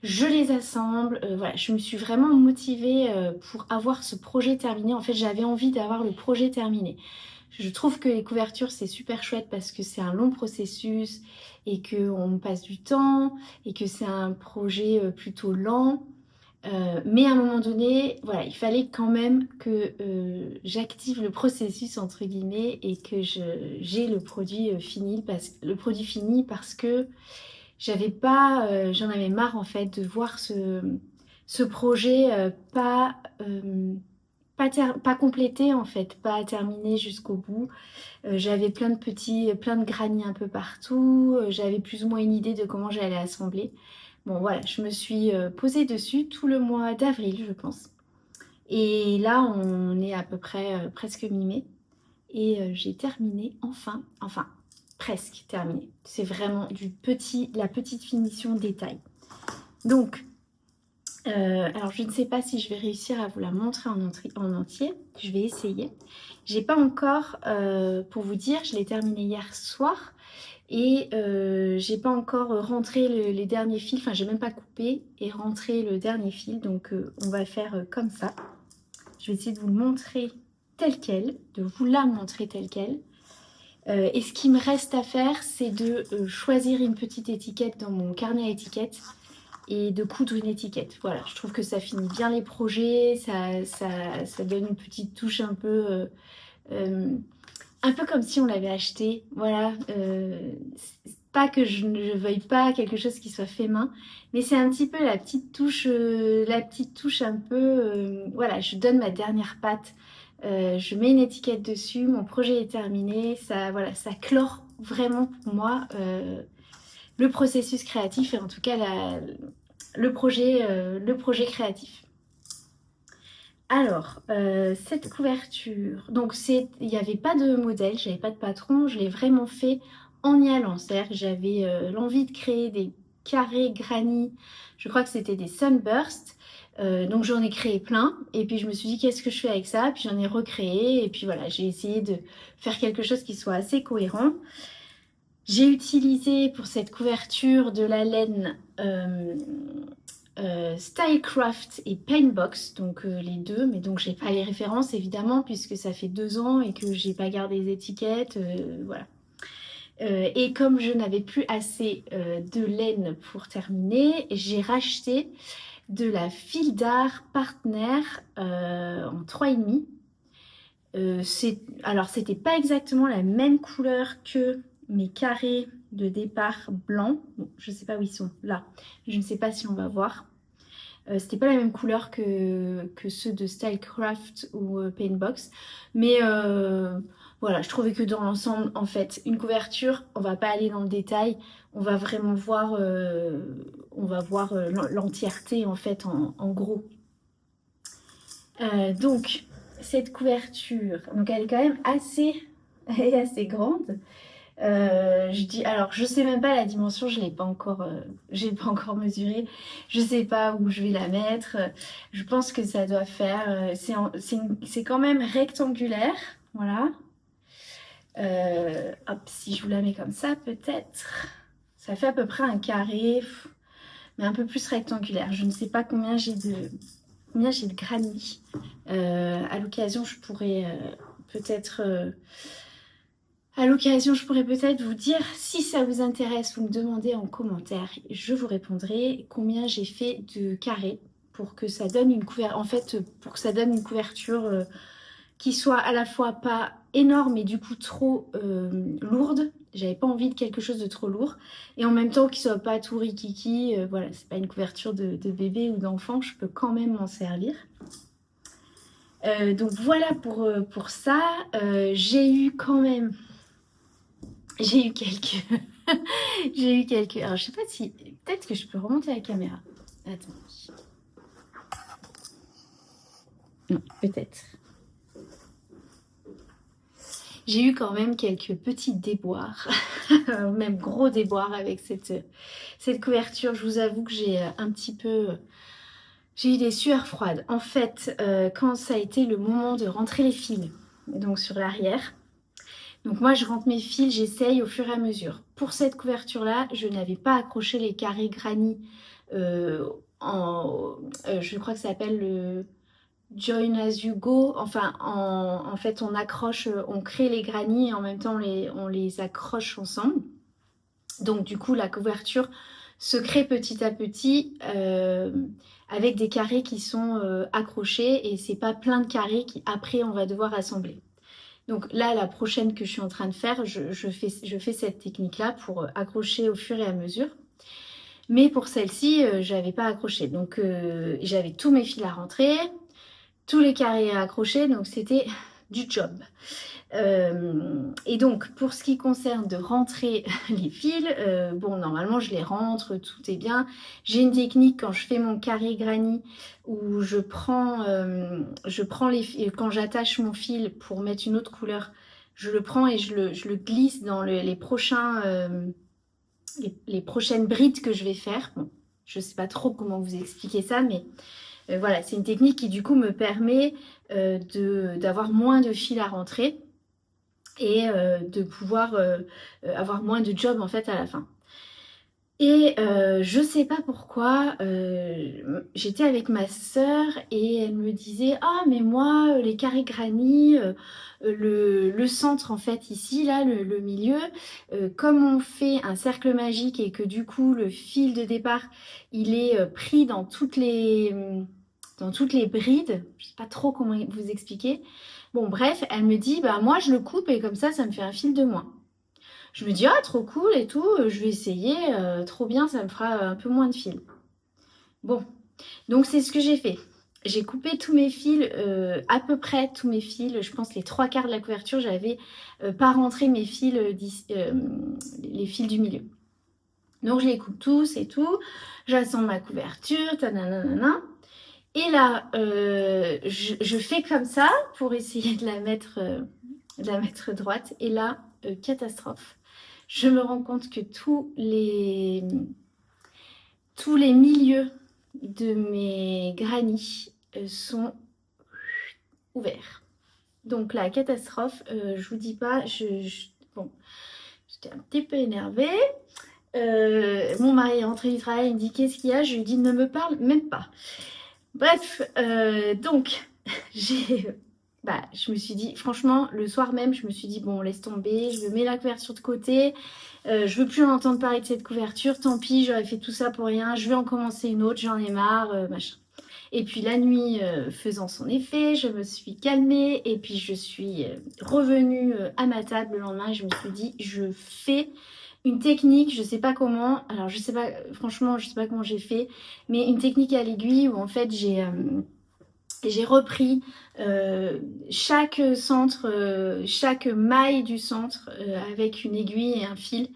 je les assemble, voilà, je me suis vraiment motivée pour avoir ce projet terminé. En fait, j'avais envie d'avoir le projet terminé. Je trouve que les couvertures, c'est super chouette parce que c'est un long processus et qu'on passe du temps et que c'est un projet plutôt lent. Mais à un moment donné, voilà, il fallait quand même que j'active le processus entre guillemets et que j'ai le produit fini parce que j'avais pas, j'en avais marre en fait de voir ce projet pas complété en fait, pas terminé jusqu'au bout. J'avais plein de granits un peu partout. J'avais plus ou moins une idée de comment j'allais assembler. Bon voilà, je me suis posée dessus tout le mois d'avril, je pense. Et là, on est à peu près presque mi-mai. Et j'ai terminé enfin, presque terminé. C'est vraiment la petite finition détail. Donc, alors je ne sais pas si je vais réussir à vous la montrer en entier. Je vais essayer. J'ai pas encore, pour vous dire, je l'ai terminé hier soir. Et j'ai pas encore rentré les derniers fils, enfin j'ai même pas coupé et rentré le dernier fil, donc on va faire comme ça. Je vais essayer de vous le montrer tel quel, de vous la montrer telle quelle. Et ce qui me reste à faire, c'est de choisir une petite étiquette dans mon carnet à étiquettes et de coudre une étiquette. Voilà, je trouve que ça finit bien les projets, ça donne une petite touche un peu comme si on l'avait acheté, voilà. Pas que je ne veuille pas quelque chose qui soit fait main, mais c'est un petit peu la petite touche un peu, voilà, je donne ma dernière patte, je mets une étiquette dessus, mon projet est terminé, voilà, ça clore vraiment pour moi le processus créatif et en tout cas le projet créatif. Alors, cette couverture, donc il n'y avait pas de modèle, j'avais pas de patron, je l'ai vraiment fait en y allant. C'est-à-dire que j'avais l'envie de créer des carrés granits, je crois que c'était des sunbursts, donc j'en ai créé plein, et puis je me suis dit qu'est-ce que je fais avec ça, puis j'en ai recréé, et puis voilà, j'ai essayé de faire quelque chose qui soit assez cohérent. J'ai utilisé pour cette couverture de la laine Stylecraft et Paintbox, donc les deux, mais donc j'ai pas les références évidemment puisque ça fait 2 ans et que j'ai pas gardé les étiquettes, voilà. Et comme je n'avais plus assez de laine pour terminer, j'ai racheté de la fil d'art partenaire en 3,5. Alors, c'était pas exactement la même couleur que mes carrés de départ blancs. Bon, je sais pas où ils sont, là. Je ne sais pas si on va voir. C'était pas la même couleur que ceux de Stylecraft ou Paintbox. Mais voilà, je trouvais que dans l'ensemble, en fait, une couverture, on va pas aller dans le détail. On va vraiment voir, l'entièreté, en fait, en gros. Donc, cette couverture, donc elle est quand même assez, elle est assez grande. Alors je sais même pas la dimension, je l'ai pas encore, j'ai pas encore mesuré. Je sais pas où je vais la mettre. Je pense que ça doit faire, c'est quand même rectangulaire, voilà. Hop, si je vous la mets comme ça, peut-être, ça fait à peu près un carré, mais un peu plus rectangulaire. Je ne sais pas combien j'ai de granit. À l'occasion, je pourrais peut-être vous dire, si ça vous intéresse, vous me demandez en commentaire, je vous répondrai combien j'ai fait de carrés pour que ça donne une couverture, en fait, pour que ça donne une couverture qui soit à la fois pas énorme et du coup trop lourde. J'avais pas envie de quelque chose de trop lourd et en même temps qui soit pas tout rikiki. Voilà, c'est pas une couverture de bébé ou d'enfant, je peux quand même m'en servir. Donc voilà pour ça. J'ai eu quelques alors je sais pas si, peut-être que je peux remonter la caméra. Attends. Non, peut-être. J'ai eu quand même quelques petits déboires, même gros déboires avec cette couverture. Je vous avoue que j'ai eu des sueurs froides. En fait, quand ça a été le moment de rentrer les fils, donc sur l'arrière, donc moi je rentre mes fils, j'essaye au fur et à mesure. Pour cette couverture-là, je n'avais pas accroché les carrés granit je crois que ça s'appelle le Join as you go. Enfin, en fait, on accroche, on crée les granits et en même temps on les accroche ensemble. Donc du coup, la couverture se crée petit à petit avec des carrés qui sont accrochés et c'est pas plein de carrés qui après on va devoir assembler. Donc là, la prochaine que je suis en train de faire, je fais cette technique-là pour accrocher au fur et à mesure. Mais pour celle-ci, j'avais pas accroché. Donc j'avais tous mes fils à rentrer, tous les carrés à accrocher, donc c'était du job. Et donc, pour ce qui concerne de rentrer les fils, bon, normalement, je les rentre, tout est bien. J'ai une technique quand je fais mon carré granit où je prends les fils, quand j'attache mon fil pour mettre une autre couleur, je le prends et je le glisse dans les prochaines brides que je vais faire. Bon, je sais pas trop comment vous expliquer ça, mais voilà, c'est une technique qui du coup me permet d'avoir moins de fils à rentrer et de pouvoir avoir moins de job en fait à la fin. Et je sais pas pourquoi, j'étais avec ma sœur et elle me disait: ah mais moi les carrés granit, le centre en fait ici là, le milieu, comme on fait un cercle magique et que du coup le fil de départ il est pris dans toutes les brides, je sais pas trop comment vous expliquer. Bon bref, elle me dit bah moi je le coupe et comme ça me fait un fil de moins. Je me dis ah trop cool et tout, je vais essayer, trop bien, ça me fera un peu moins de fil. Bon, donc c'est ce que j'ai fait. J'ai coupé tous mes fils, à peu près tous mes fils, je pense les 3/4 de la couverture, j'avais pas rentré mes fils, les fils du milieu. Donc je les coupe tous et tout, j'assemble ma couverture, tananana. Et là, je fais comme ça pour essayer de la mettre droite. Et là, catastrophe. Je me rends compte que tous les milieux de mes granits sont ouverts. Donc la catastrophe, je vous dis pas, bon, j'étais un petit peu énervée. Mon mari est rentré du travail, il me dit qu'est-ce qu'il y a? Je lui dis ne me parle même pas. Bref, donc j'ai bah, je me suis dit, franchement, le soir même, je me suis dit, bon, laisse tomber, je mets la couverture de côté, je veux plus en entendre parler de cette couverture, tant pis, j'aurais fait tout ça pour rien, je vais en commencer une autre, j'en ai marre, machin. Et puis la nuit faisant son effet, je me suis calmée et puis je suis revenue à ma table le lendemain et je me suis dit, je fais une technique, je sais pas comment, alors je sais pas, franchement, je sais pas comment j'ai fait, mais une technique à l'aiguille où en fait j'ai repris chaque centre, chaque maille du centre avec une aiguille et un fil.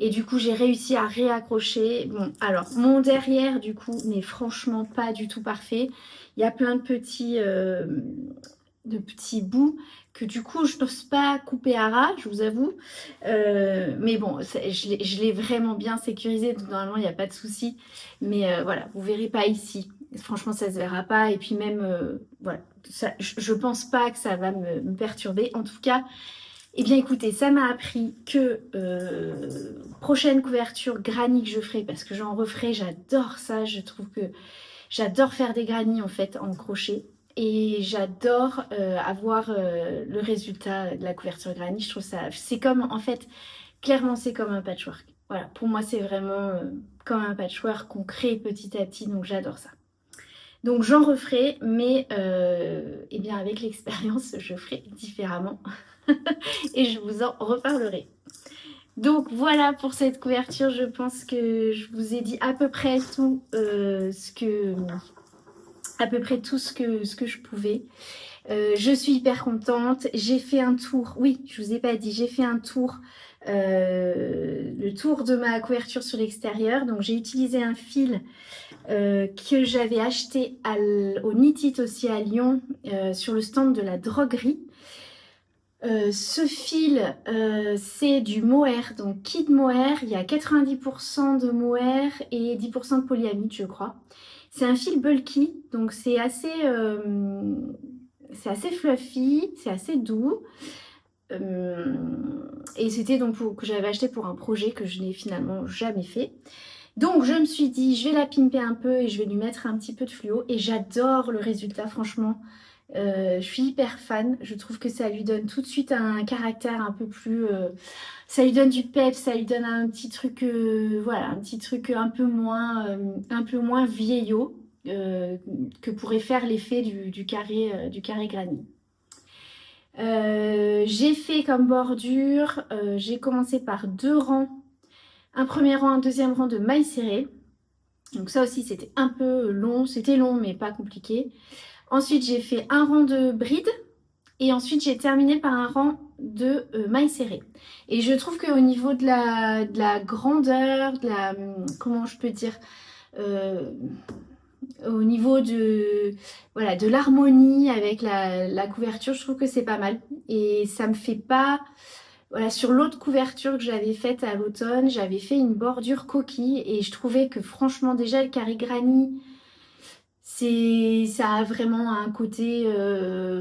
Et du coup, j'ai réussi à réaccrocher. Bon, alors, mon derrière, du coup, n'est franchement pas du tout parfait. Il y a plein de petits bouts que du coup, je n'ose pas couper à ras, je vous avoue. Mais bon, je l'ai vraiment bien sécurisé. Donc, normalement, il n'y a pas de souci. Mais voilà, vous ne verrez pas ici. Franchement, ça ne se verra pas. Et puis même, voilà, ça, je pense pas que ça va me perturber. En tout cas, eh bien écoutez, ça m'a appris que prochaine couverture granny que je ferai, parce que j'en referai, j'adore ça, je trouve que j'adore faire des granny en fait en crochet. Et j'adore avoir le résultat de la couverture granny. Je trouve ça, c'est comme, en fait, clairement c'est comme un patchwork. Voilà, pour moi c'est vraiment comme un patchwork qu'on crée petit à petit, donc j'adore ça. Donc j'en referai, mais eh bien avec l'expérience, je ferai différemment. Et je vous en reparlerai. Donc voilà pour cette couverture, je pense que je vous ai dit à peu près tout ce que je pouvais. Je suis hyper contente. J'ai fait un tour, oui, je vous ai pas dit, j'ai fait un tour, le tour de ma couverture sur l'extérieur. Donc j'ai utilisé un fil que j'avais acheté au Knit It aussi à Lyon, sur le stand de la droguerie. Ce fil, c'est du mohair, donc kid mohair. Il y a 90% de mohair et 10% de polyamide, je crois. C'est un fil bulky, donc c'est assez fluffy, c'est assez doux. Et c'était donc que j'avais acheté pour un projet que je n'ai finalement jamais fait. Donc je me suis dit, je vais la pimper un peu et je vais lui mettre un petit peu de fluo. Et j'adore le résultat, franchement. Je suis hyper fan, je trouve que ça lui donne tout de suite un caractère un peu plus... ça lui donne du peps, ça lui donne un petit truc, voilà, un petit truc un peu moins vieillot que pourrait faire l'effet du carré granny. J'ai fait comme bordure, j'ai commencé par 2 rangs, un premier rang, un deuxième rang de mailles serrées. Donc ça aussi c'était un peu long, c'était long mais pas compliqué. Ensuite, j'ai fait un rang de brides et ensuite j'ai terminé par un rang de mailles serrées. Et je trouve qu'au niveau de la grandeur, comment je peux dire, au niveau de l'harmonie avec la couverture, je trouve que c'est pas mal. Et ça me fait pas... Voilà, sur l'autre couverture que j'avais faite à l'automne, j'avais fait une bordure coquille et je trouvais que franchement déjà le carré granny... ça a vraiment un côté,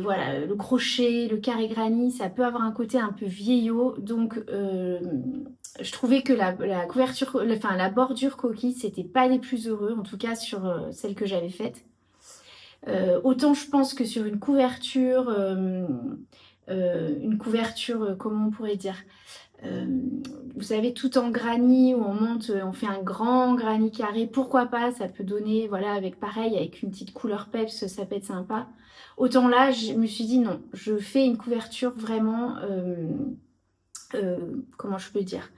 voilà, le crochet, le carré granny, ça peut avoir un côté un peu vieillot. Donc, je trouvais que la couverture, enfin la bordure coquille, c'était pas les plus heureux, en tout cas sur celle que j'avais faite. Autant je pense que sur une couverture, comment on pourrait dire, vous savez, tout en granny où on monte, on fait un grand granny carré, pourquoi pas, ça peut donner, voilà, avec pareil, avec une petite couleur peps, ça peut être sympa. Autant là, je me suis dit non, je fais une couverture vraiment, comment je peux dire,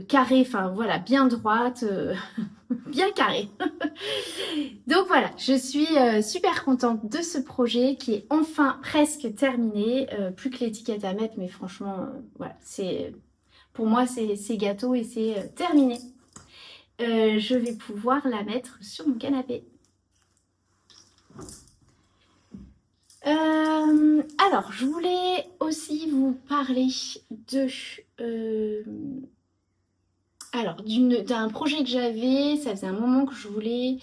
carrée, enfin voilà, bien droite, bien carrée. Donc voilà, je suis super contente de ce projet qui est enfin presque terminé, plus que l'étiquette à mettre, mais franchement, voilà, c'est... Pour moi, c'est gâteau et c'est terminé. Je vais pouvoir la mettre sur mon canapé. Alors, je voulais aussi vous parler d'un projet que j'avais. Ça faisait un moment que je voulais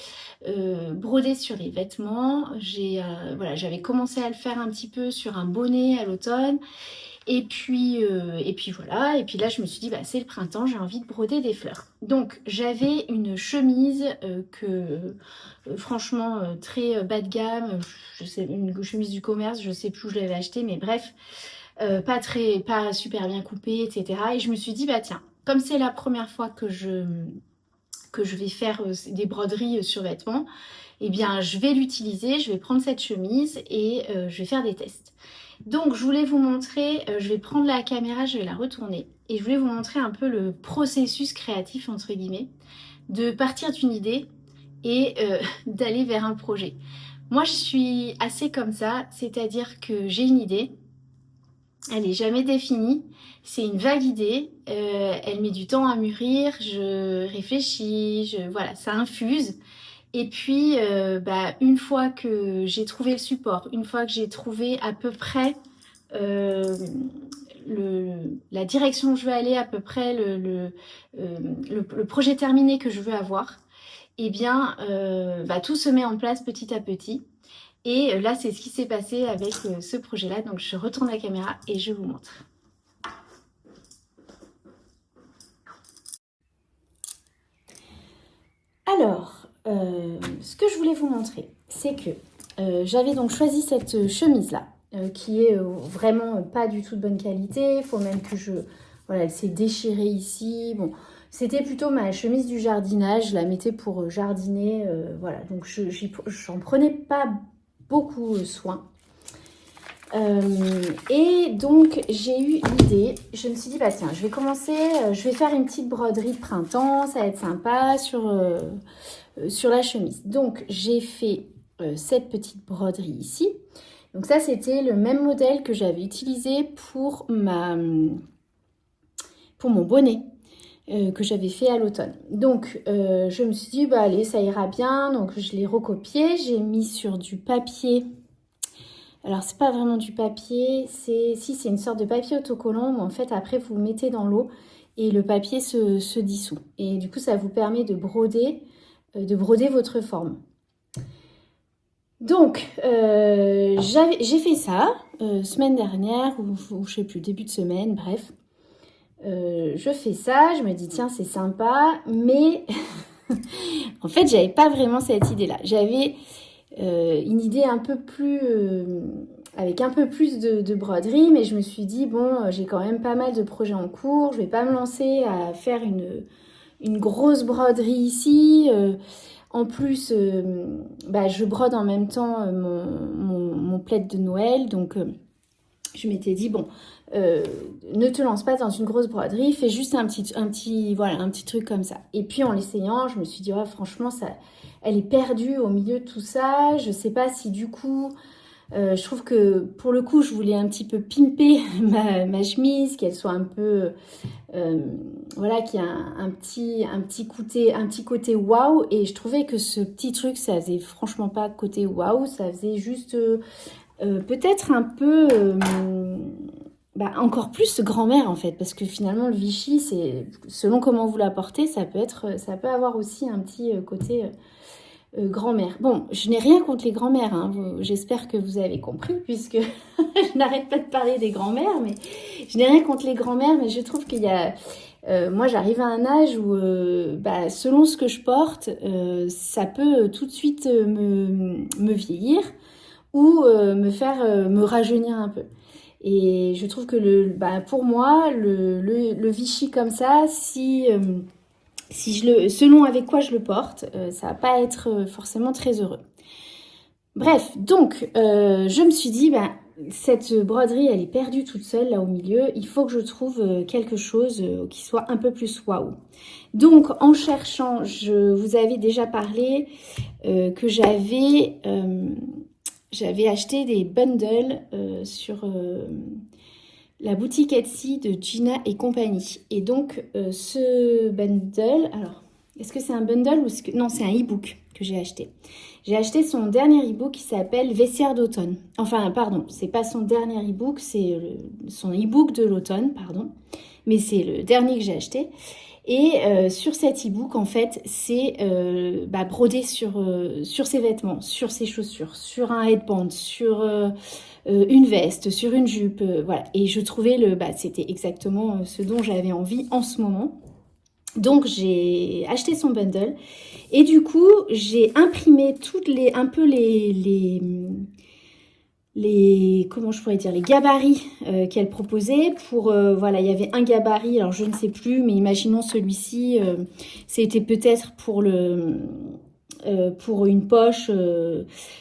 broder sur les vêtements. Voilà, j'avais commencé à le faire un petit peu sur un bonnet à l'automne. Et puis voilà, et puis là je me suis dit, bah, c'est le printemps, j'ai envie de broder des fleurs. Donc j'avais une chemise franchement très bas de gamme, je sais, une chemise du commerce, je sais plus où je l'avais achetée, mais bref, pas super bien coupée, etc. Et je me suis dit, bah tiens, comme c'est la première fois que je vais faire des broderies sur vêtements, eh bien je vais l'utiliser, je vais prendre cette chemise et je vais faire des tests. Donc je voulais vous montrer, je vais prendre la caméra, je vais la retourner et je voulais vous montrer un peu le processus créatif entre guillemets, de partir d'une idée et d'aller vers un projet. Moi je suis assez comme ça, c'est-à-dire que j'ai une idée, elle n'est jamais définie, c'est une vague idée, elle met du temps à mûrir, je réfléchis, voilà, ça infuse. Et puis, une fois que j'ai trouvé le support, une fois que j'ai trouvé à peu près la direction où je veux aller, à peu près le projet terminé que je veux avoir, eh bien, tout se met en place petit à petit. Et là, c'est ce qui s'est passé avec ce projet-là. Donc, je retourne la caméra et je vous montre. Alors, ce que je voulais vous montrer, c'est que j'avais donc choisi cette chemise-là, qui est vraiment pas du tout de bonne qualité. Il faut même que voilà, elle s'est déchirée ici. Bon, c'était plutôt ma chemise du jardinage. Je la mettais pour jardiner. Voilà, donc j'en prenais pas beaucoup soin. Et donc j'ai eu l'idée, je me suis dit bah tiens, je vais commencer, je vais faire une petite broderie de printemps, ça va être sympa sur la chemise. Donc j'ai fait cette petite broderie ici. Donc ça c'était le même modèle que j'avais utilisé pour mon bonnet que j'avais fait à l'automne. Donc je me suis dit bah allez, ça ira bien. Donc je l'ai recopié, j'ai mis sur du papier. Alors c'est pas vraiment du papier, c'est une sorte de papier autocollant où en fait après vous mettez dans l'eau et le papier se dissout. Et du coup ça vous permet de broder votre forme. Donc j'ai fait ça semaine dernière ou je sais plus, début de semaine, bref. Je fais ça, je me dis tiens c'est sympa, mais en fait j'avais pas vraiment cette idée-là. J'avais une idée un peu plus avec un peu plus de broderie, mais je me suis dit bon j'ai quand même pas mal de projets en cours, je vais pas me lancer à faire une grosse broderie ici. En plus je brode en même temps mon plaid de Noël, donc je m'étais dit bon ne te lance pas dans une grosse broderie, fais juste un petit truc comme ça. Et puis en l'essayant je me suis dit ouais, franchement elle est perdue au milieu de tout ça. Je sais pas si du coup, je trouve que pour le coup, je voulais un petit peu pimper ma chemise, qu'elle soit un peu, voilà, qu'il y a un petit côté waouh. Et je trouvais que ce petit truc, ça faisait franchement pas côté waouh, ça faisait juste peut-être un peu, encore plus grand-mère en fait, parce que finalement le Vichy, c'est selon comment vous la portez, ça peut avoir aussi un petit côté grand-mère. Bon, je n'ai rien contre les grand-mères, hein. J'espère que vous avez compris, puisque je n'arrête pas de parler des grand-mères, mais je n'ai rien contre les grand-mères, mais je trouve qu'il y a... moi, j'arrive à un âge où, selon ce que je porte, ça peut tout de suite me vieillir ou me faire me rajeunir un peu. Et je trouve que pour moi, le Vichy comme ça, selon avec quoi je le porte, ça va pas être forcément très heureux. Bref, donc je me suis dit, cette broderie, elle est perdue toute seule là au milieu. Il faut que je trouve quelque chose qui soit un peu plus waouh. Donc en cherchant, je vous avais déjà parlé que j'avais acheté des bundles sur la boutique Etsy de Gina et compagnie. Et donc, ce bundle... Alors, est-ce que c'est un bundle ou non, c'est un e-book que j'ai acheté. J'ai acheté son dernier e-book qui s'appelle Vestiaire d'automne. Enfin, pardon, c'est pas son dernier e-book, c'est son e-book de l'automne, pardon. mais c'est le dernier que j'ai acheté. Et sur cet e-book, en fait, c'est brodé sur ses vêtements, sur ses chaussures, sur un headband, sur une veste, sur une jupe, voilà. Et je trouvais c'était exactement ce dont j'avais envie en ce moment. Donc j'ai acheté son bundle et du coup j'ai imprimé comment je pourrais dire, les gabarits qu'elle proposait pour, voilà, il y avait un gabarit, alors je ne sais plus, mais imaginons celui-ci, c'était peut-être pour une poche,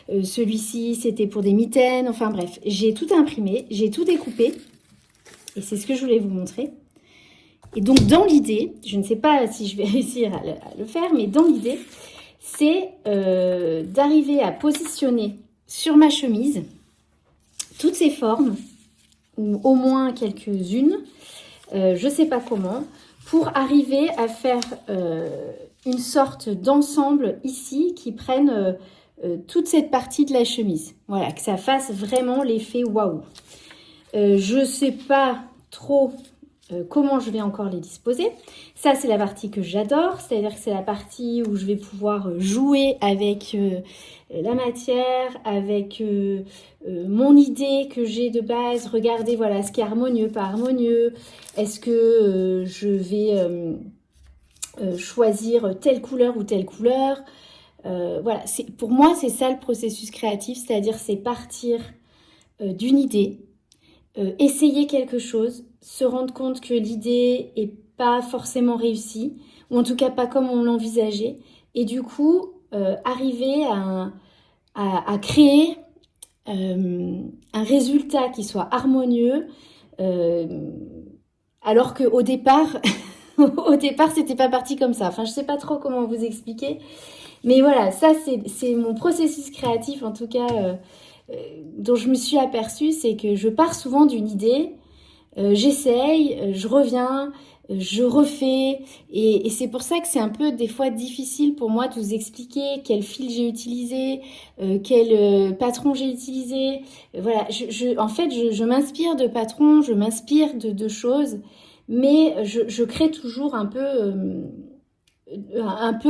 celui-ci c'était pour des mitaines, enfin bref, j'ai tout imprimé, j'ai tout découpé et c'est ce que je voulais vous montrer. Et donc dans l'idée, je ne sais pas si je vais réussir à le faire, mais dans l'idée, c'est d'arriver à positionner sur ma chemise toutes ces formes, ou au moins quelques-unes, je ne sais pas comment, pour arriver à faire une sorte d'ensemble ici qui prenne toute cette partie de la chemise. Voilà, que ça fasse vraiment l'effet waouh. Je ne sais pas trop comment je vais encore les disposer. Ça, c'est la partie que j'adore, c'est-à-dire que c'est la partie où je vais pouvoir jouer avec la matière, avec mon idée que j'ai de base, regarder voilà, ce qui est harmonieux, pas harmonieux, est-ce que je vais choisir telle couleur ou telle couleur. Voilà, pour moi, c'est ça le processus créatif, c'est-à-dire c'est partir d'une idée, essayer quelque chose, se rendre compte que l'idée est pas forcément réussie, ou en tout cas pas comme on l'envisageait, et du coup arriver à créer un résultat qui soit harmonieux, alors qu'au départ, au départ c'était pas parti comme ça. Enfin, je sais pas trop comment vous expliquer, mais voilà, ça c'est mon processus créatif en tout cas. Dont je me suis aperçue, c'est que je pars souvent d'une idée, j'essaye, je reviens, je refais, et c'est pour ça que c'est un peu des fois difficile pour moi de vous expliquer quel fil j'ai utilisé, quel patron j'ai utilisé. Voilà, en fait, je m'inspire de patrons, je m'inspire de choses, mais je crée toujours un peu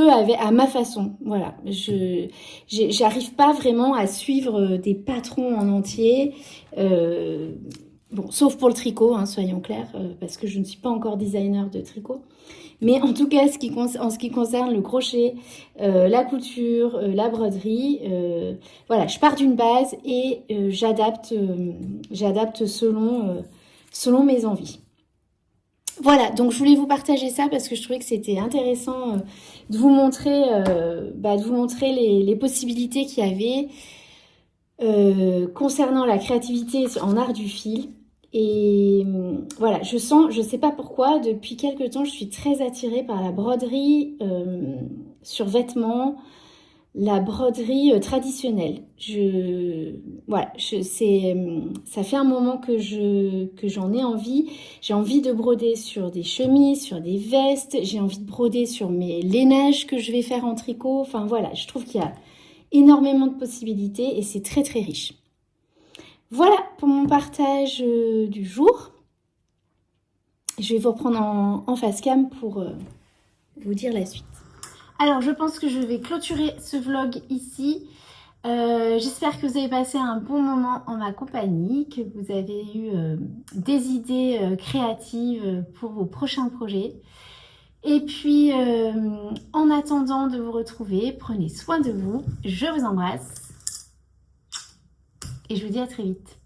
à ma façon, voilà. J'arrive pas vraiment à suivre des patrons en entier, bon, sauf pour le tricot, hein, soyons clairs, parce que je ne suis pas encore designer de tricot. Mais en tout cas, en ce qui concerne le crochet, la couture, la broderie, voilà, je pars d'une base et j'adapte selon mes envies. Voilà, donc je voulais vous partager ça parce que je trouvais que c'était intéressant de vous montrer, les possibilités qu'il y avait concernant la créativité en art du fil. Et voilà, je sais pas pourquoi, depuis quelques temps, je suis très attirée par la broderie sur vêtements, la broderie traditionnelle. Ça fait un moment que j'en ai envie. J'ai envie de broder sur des chemises, sur des vestes. J'ai envie de broder sur mes lainages que je vais faire en tricot. Enfin voilà, je trouve qu'il y a énormément de possibilités et c'est très très riche. Voilà pour mon partage du jour. Je vais vous reprendre en face cam pour vous dire la suite. Alors, je pense que je vais clôturer ce vlog ici. J'espère que vous avez passé un bon moment en ma compagnie, que vous avez eu des idées créatives pour vos prochains projets. Et puis, en attendant de vous retrouver, prenez soin de vous. Je vous embrasse et je vous dis à très vite.